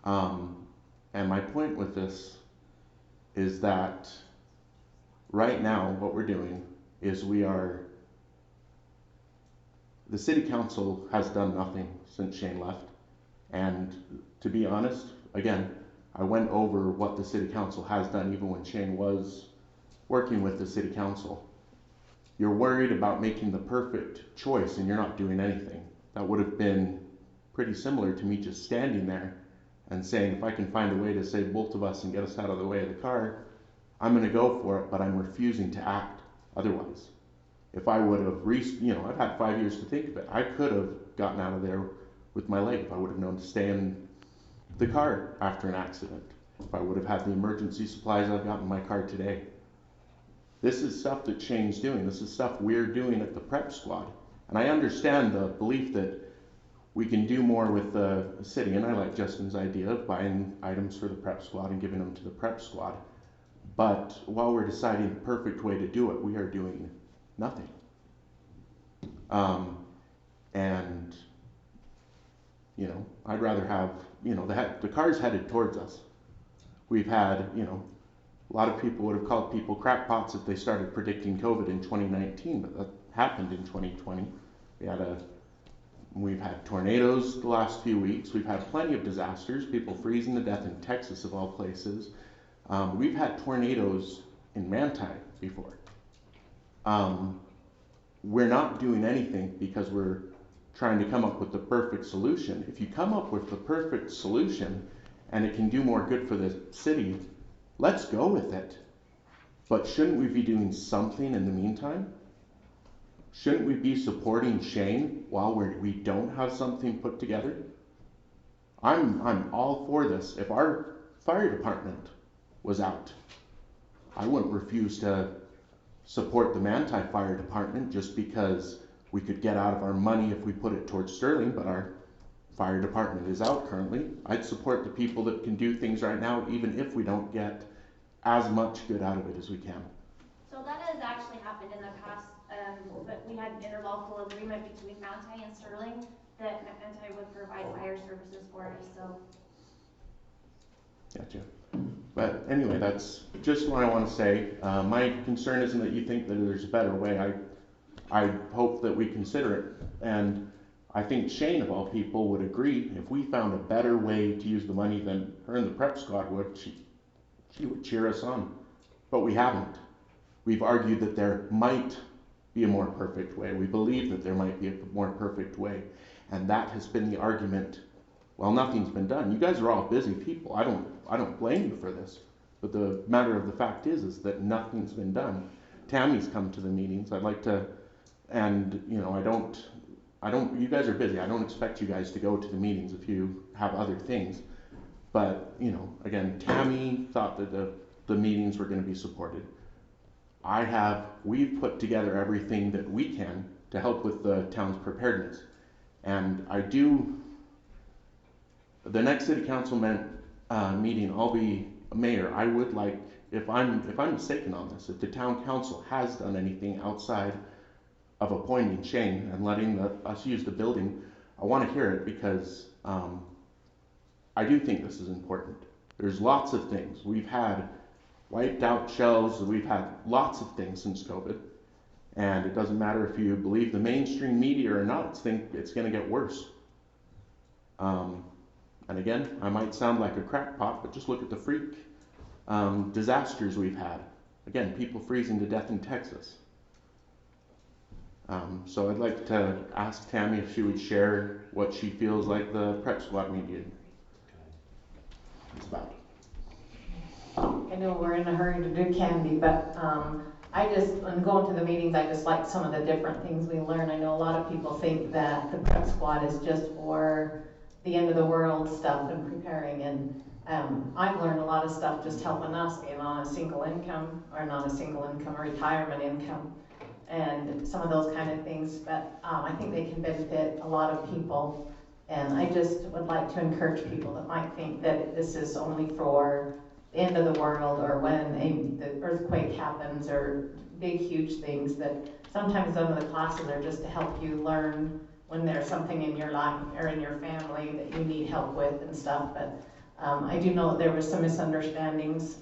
And my point with this is that right now, what we're doing is the city council has done nothing since Shane left. And to be honest, again, I went over what the city council has done even when Shane was working with the city council. You're worried about making the perfect choice and you're not doing anything. That would have been pretty similar to me just standing there and saying, if I can find a way to save both of us and get us out of the way of the car, I'm going to go for it, but I'm refusing to act otherwise. If I would have I've had 5 years to think of it. I could have gotten out of there with my leg if I would have known to stay in the car after an accident. If I would have had the emergency supplies I've got in my car today. This is stuff that Shane's doing. This is stuff we're doing at the prep squad. And I understand the belief that we can do more with the city, and I like Justin's idea of buying items for the prep squad and giving them to the prep squad. But while we're deciding the perfect way to do it, we are doing nothing. And I'd rather have, the car's headed towards us. We've had, a lot of people would have called people crackpots if they started predicting COVID in 2019, but that happened in 2020. We've had tornadoes the last few weeks. We've had plenty of disasters, people freezing to death in Texas of all places. We've had tornadoes in Manti before. We're not doing anything because we're trying to come up with the perfect solution. If you come up with the perfect solution and it can do more good for the city, let's go with it. But shouldn't we be doing something in the meantime? Shouldn't we be supporting Shane while we don't have something put together? I'm all for this. If our fire department was out, I wouldn't refuse to support the Manti Fire Department just because we could get out of our money if we put it towards Sterling, but our fire department is out currently. I'd support the people that can do things right now, even if we don't get as much good out of it as we can. So that has actually happened in the past, but we had an interlocal agreement between Manti and Sterling that Manti would provide fire services for us, so. Gotcha. But anyway, that's just what I want to say. My concern isn't that you think that there's a better way. I hope that we consider it. And I think Shane, of all people, would agree, if we found a better way to use the money than her and the prep squad would, she would cheer us on. But we haven't. We've argued that there might be a more perfect way. We believe that there might be a more perfect way. And that has been the argument. Well, nothing's been done. You guys are all busy people. I don't blame you for this. But the matter of the fact is that nothing's been done. Tammy's come to the meetings. I'd like to, and you know, I don't, you guys are busy. I don't expect you guys to go to the meetings if you have other things. But, you know, again, Tammy thought that the meetings were going to be supported. We've put together everything that we can to help with the town's preparedness. And the next city council meeting, I'll be mayor. I would like, if I'm mistaken on this, if the town council has done anything outside of appointing Shane and letting us use the building, I want to hear it, because I do think this is important. There's lots of things. We've had wiped out shells, we've had lots of things since COVID, and it doesn't matter if you believe the mainstream media or not, it's going to get worse. And again, I might sound like a crackpot, but just look at the freak disasters we've had. Again, people freezing to death in Texas. So I'd like to ask Tammy if she would share what she feels like the prep squad meeting. It's about. I know we're in a hurry to do candy, but when going to the meetings, I just like some of the different things we learn. I know a lot of people think that the prep squad is just for the end of the world stuff and preparing, and I've learned a lot of stuff just helping us being on a single income, or not a single income, a retirement income, and some of those kind of things. But I think they can benefit a lot of people, and I just would like to encourage people that might think that this is only for the end of the world, or when the earthquake happens, or big huge things, that sometimes some of the classes are just to help you learn when there's something in your life or in your family that you need help with and stuff. But I do know that there was some misunderstandings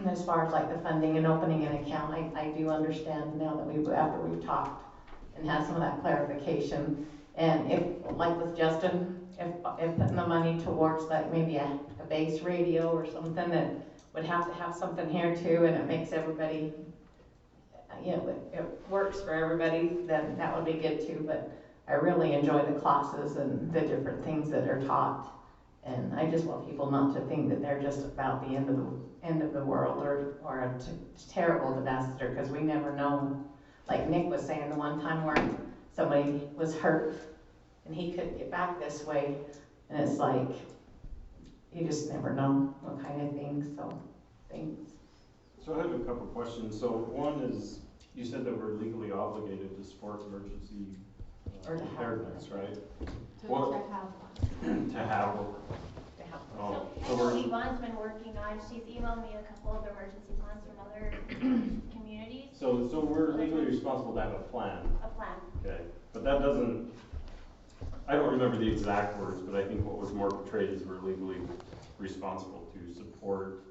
as far as like the funding and opening an account. I do understand now that after we've talked and had some of that clarification. And if, like with Justin, if putting the money towards like maybe a base radio or something that would have to have something here too, and it makes everybody, you know, it works for everybody, then that would be good too. But I really enjoy the classes and the different things that are taught. And I just want people not to think that they're just about the end of the world or a terrible disaster, because we never know. Like Nick was saying the one time where somebody was hurt and he couldn't get back this way, and it's like, you just never know what kind of things, so thanks. So I have a couple questions. So one is, you said that we're legally obligated to support emergency preparedness, right? To have one. To have one. Oh, So I know Yvonne's been working on, she's emailed me a couple of emergency plans from other communities. So we're legally responsible to have a plan. A plan. Okay, but that doesn't, I don't remember the exact words, but I think what was more portrayed is we're legally responsible to support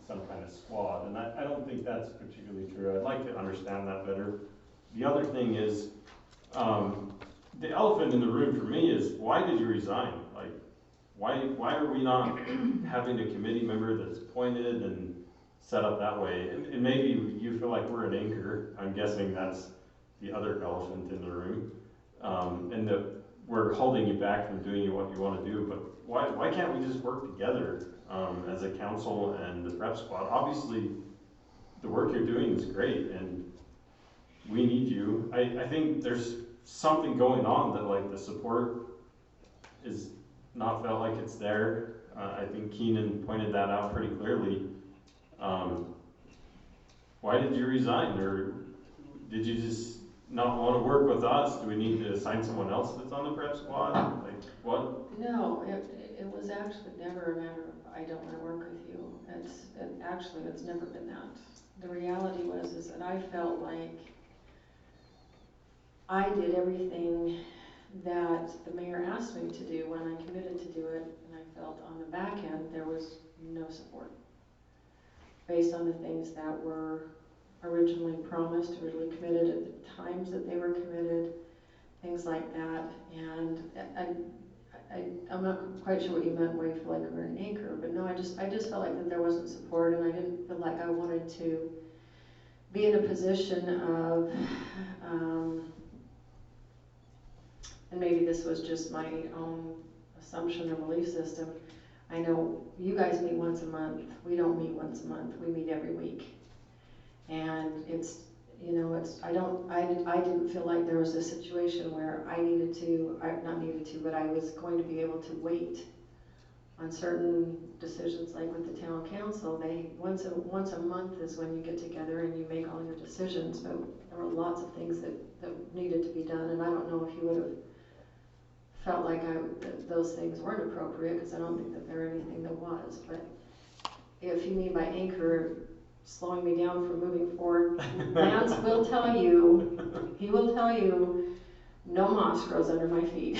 some kind of squad, and I don't think that's particularly true. I'd like to understand that better. The other thing is, the elephant in the room for me is, why did you resign? Like, why are we not having a committee member that's appointed and set up that way? And maybe you feel like we're an anchor. I'm guessing that's the other elephant in the room, and that we're holding you back from doing what you want to do. But why can't we just work together as a council and the prep squad? Obviously, the work you're doing is great, and we need you. I think there's something going on that, like, the support is not felt like it's there. I think Keenan pointed that out pretty clearly. Why did you resign? Or did you just not want to work with us? Do we need to assign someone else that's on the prep squad? Like, what? No, it was actually never a matter of I don't want to work with you. It's never been that. The reality is that I felt like I did everything that the mayor asked me to do when I committed to do it, and I felt on the back end there was no support based on the things that were originally promised, originally committed, at the times that they were committed, things like that. And I'm not quite sure what you meant where you feel like we're an anchor, but no, I just felt like that there wasn't support, and I didn't feel like I wanted to be in a position of, and maybe this was just my own assumption or belief system. I know you guys meet once a month. We don't meet once a month. We meet every week. And it's, you know, I didn't feel like there was a situation where I needed to, not needed to, but I was going to be able to wait on certain decisions, like with the town council. They, once a month is when you get together and you make all your decisions, but there were lots of things that needed to be done, and I don't know if you would have felt like that those things weren't appropriate, because I don't think that there anything that was. But if you mean by anchor slowing me down from moving forward, Lance will tell you, he will tell you, no moss grows under my feet.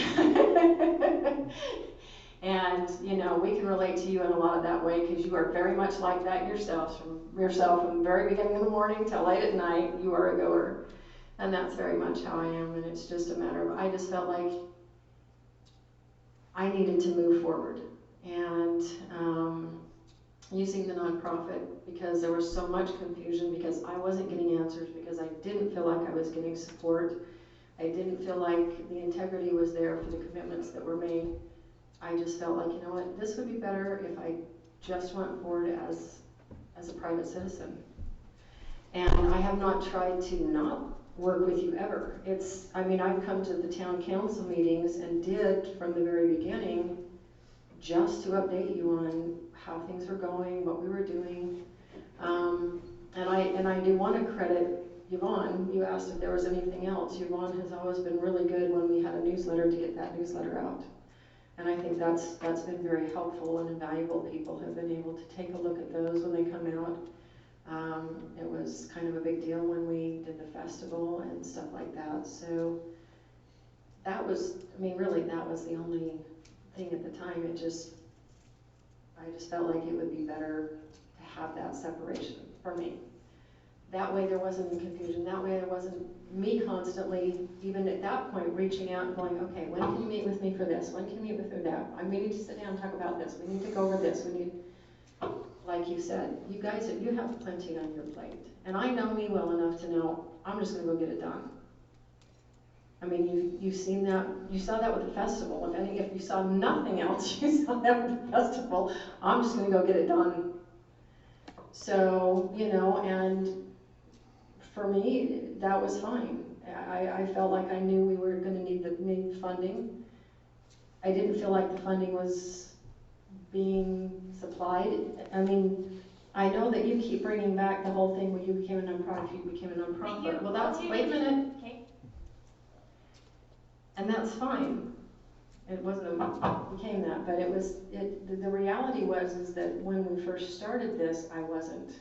And, you know, we can relate to you in a lot of that way, because you are very much like that yourself. From the very beginning of the morning till late at night, you are a goer. And that's very much how I am, and it's just a matter of, I just felt like I needed to move forward. And using the nonprofit, because there was so much confusion, because I wasn't getting answers, because I didn't feel like I was getting support. I didn't feel like the integrity was there for the commitments that were made. I just felt like, you know what, this would be better if I just went forward as a private citizen. And I have not tried to not work with you ever. I mean, I've come to the town council meetings and did from the very beginning just to update you on how things were going, what we were doing. And I do want to credit Yvonne. You asked if there was anything else. Yvonne has always been really good when we had a newsletter to get that newsletter out. And I think that's been very helpful and invaluable. People have been able to take a look at those when they come out. It was kind of a big deal when we did the festival and stuff like that. So that was, I mean, really that was the only thing at the time. I just felt like it would be better to have that separation for me. That way there wasn't any confusion. That way there wasn't me constantly, even at that point, reaching out and going, okay, when can you meet with me for this? When can you meet with me for that? We need to sit down and talk about this. We need to go over this. We need, like you said, you guys, you have plenty on your plate. And I know me well enough to know I'm just going to go get it done. I mean, you've seen that, you saw that with the festival. If you saw nothing else, you saw that with the festival. I'm just going to go get it done. So, you know, and for me, that was fine. I felt like I knew we were going to need funding. I didn't feel like the funding was being supplied. I mean, I know that you keep bringing back the whole thing where you became a nonprofit, you became a nonprofit. Well, that's, wait a minute. Okay. And that's fine. It wasn't, became that, but it was, the reality was that when we first started this, I wasn't.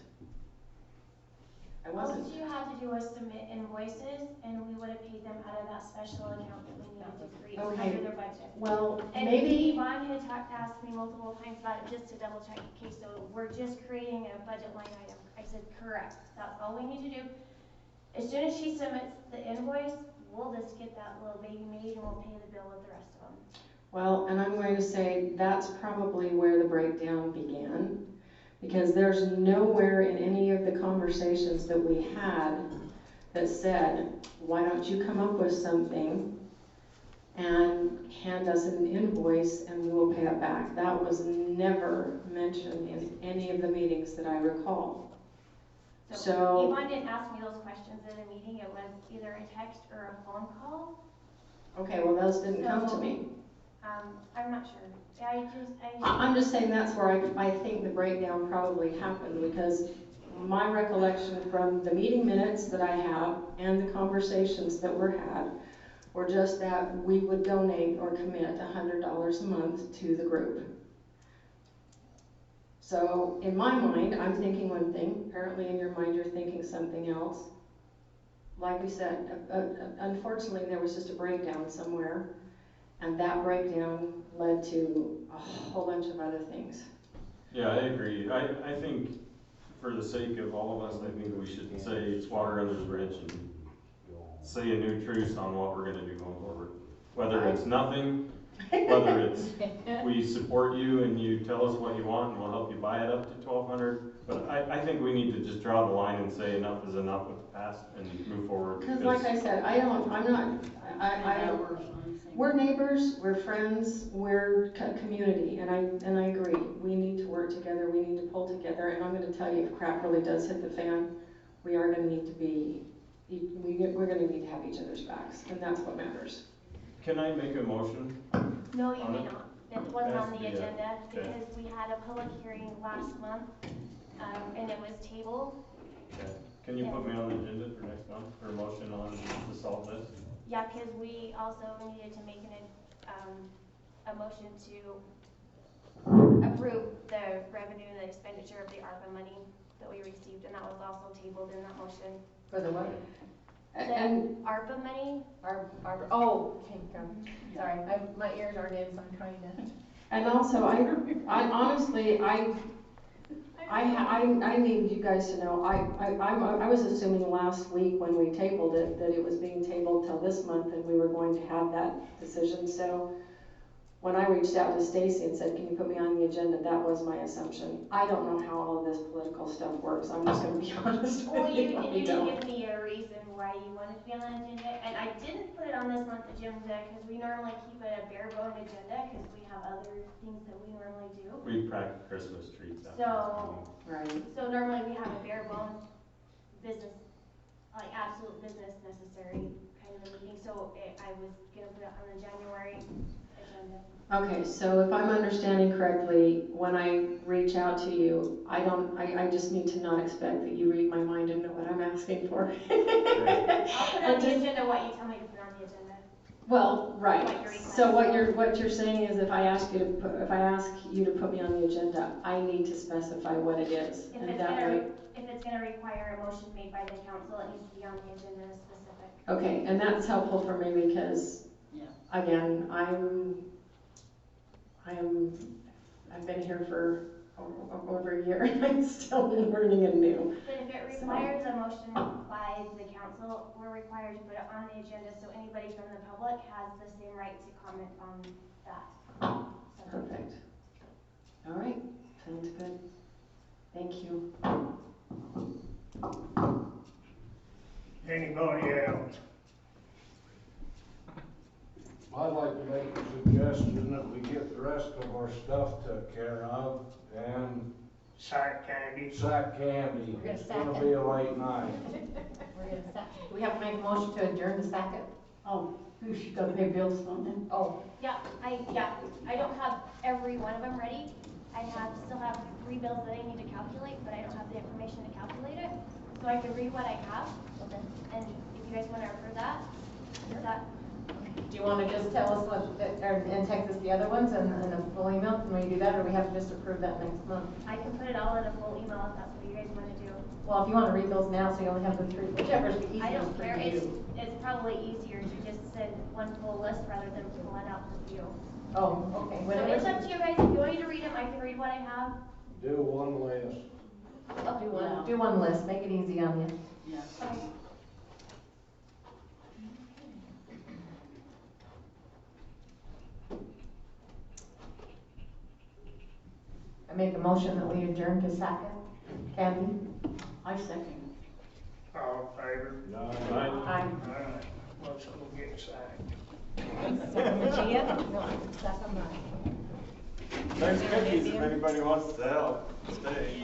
All you had to do was submit invoices, and we would have paid them out of that special account that we needed to create under their budget. Well, and maybe Yvonne had asked me multiple times about it just to double check. Okay, so we're just creating a budget line item. I said, correct. That's all we need to do. As soon as she submits the invoice, we'll just get that little baby made, and we'll pay the bill with the rest of them. well, and I'm going to say that's probably where the breakdown began. Because there's nowhere in any of the conversations that we had that said, why don't you come up with something and hand us an invoice and we will pay it back. That was never mentioned in any of the meetings that I recall. So Yvonne didn't ask me those questions in a meeting. It was either a text or a phone call. Okay, well those didn't come to me. I'm not sure. I'm just saying that's where I think the breakdown probably happened, because my recollection from the meeting minutes that I have and the conversations that were had were just that we would donate or commit $100 a month to the group. So in my mind, I'm thinking one thing. Apparently in your mind, you're thinking something else. Like we said, unfortunately, there was just a breakdown somewhere. And that breakdown led to a whole bunch of other things. Yeah, I agree. I think for the sake of all of us, I think we should say it's water under the bridge and say a new truce on what we're gonna do going forward. Whether it's nothing, whether it's, we support you and you tell us what you want and we'll help you buy it up to 1,200. But I think we need to just draw the line and say enough is enough with the past and move forward. Because like I said, we're neighbors, we're friends, we're community, and I agree. We need to work together, we need to pull together, and I'm gonna tell you, if crap really does hit the fan, we are gonna need to be, we're gonna need to have each other's backs, and that's what matters. Can I make a motion? No, you On may it? not. It wasn't on the Yeah, agenda okay. because we had a public hearing last month, and it was tabled. Okay. Can you put me on the agenda for next month for a motion on the salt list? Yeah, because we also needed to make a motion to approve the revenue and the expenditure of the ARPA money that we received, and that was also tabled in that motion. For the what? The ARPA money, Oh, okay, sorry, my ears aren't in, so I'm trying to. And also, I honestly, I need you guys to know, I was assuming last week when we tabled it, that it was being tabled till this month and we were going to have that decision. So when I reached out to Stacy and said, can you put me on the agenda, that was my assumption. I don't know how all of this political stuff works, I'm just gonna be honest well, with you you. didn't give me a reason why you wanted to be on the agenda, and I didn't put it on this month's agenda because we normally keep it a bare bone agenda because we have other things that we normally do. We practice Christmas trees. So, right. So normally we have a bare bone business, like absolute business necessary kind of a meeting, so I was gonna put it on the January agenda. Okay, so if I'm understanding correctly, when I reach out to you, I just need to not expect that you read my mind and know what I'm asking for. I'll put on the agenda what you tell me to put on the agenda. Well, right. What you're So what you're saying is if I ask you to put me on the agenda, I need to specify what it is. If And it's that way, gonna require a motion made by the council, it needs to be on the agenda specific. okay, and that's helpful for me because, again, I've been here for over a year and I'm still learning anew. But if it requires a motion by the council, we're required to put it on the agenda so anybody from the public has the same right to comment on that. Perfect. All right, sounds good. Thank you. Anybody else? I'd like to make a suggestion that we get the rest of our stuff took care of and Sack candy. sack candy. We're gonna It's sack gonna it. be a late night. We're gonna sack, do we have to make a motion to adjourn to sack it? Oh, who's got to pay bills on them? Oh, Yeah, I don't have every one of them ready. I still have 3 bills that I need to calculate, but I don't have the information to calculate it. So I can read what I have, okay. and if you guys wanna approve that, is that, Do you wanna just tell us what, and text us the other ones and a full email? Can we do that, or we have to just approve that next month? I can put it all in a full email if that's what you guys wanna do. Well, if you wanna read those now, so you only have the 3, whichever's the I easiest don't for care, you. it's probably easier to just send one full list rather than pull it out the few. Oh, okay, So whatever. it's up to you guys, if you want me to read them, I can read what I have. Do one list. Do one list, make it easy on you. Yeah. Okay. I make a motion that we adjourn to sack it. Kathy? I second. All in favor? Aye. Aye. Alright, let's go get sacked. No, sack them. There's cookies if anybody wants to help. Stay.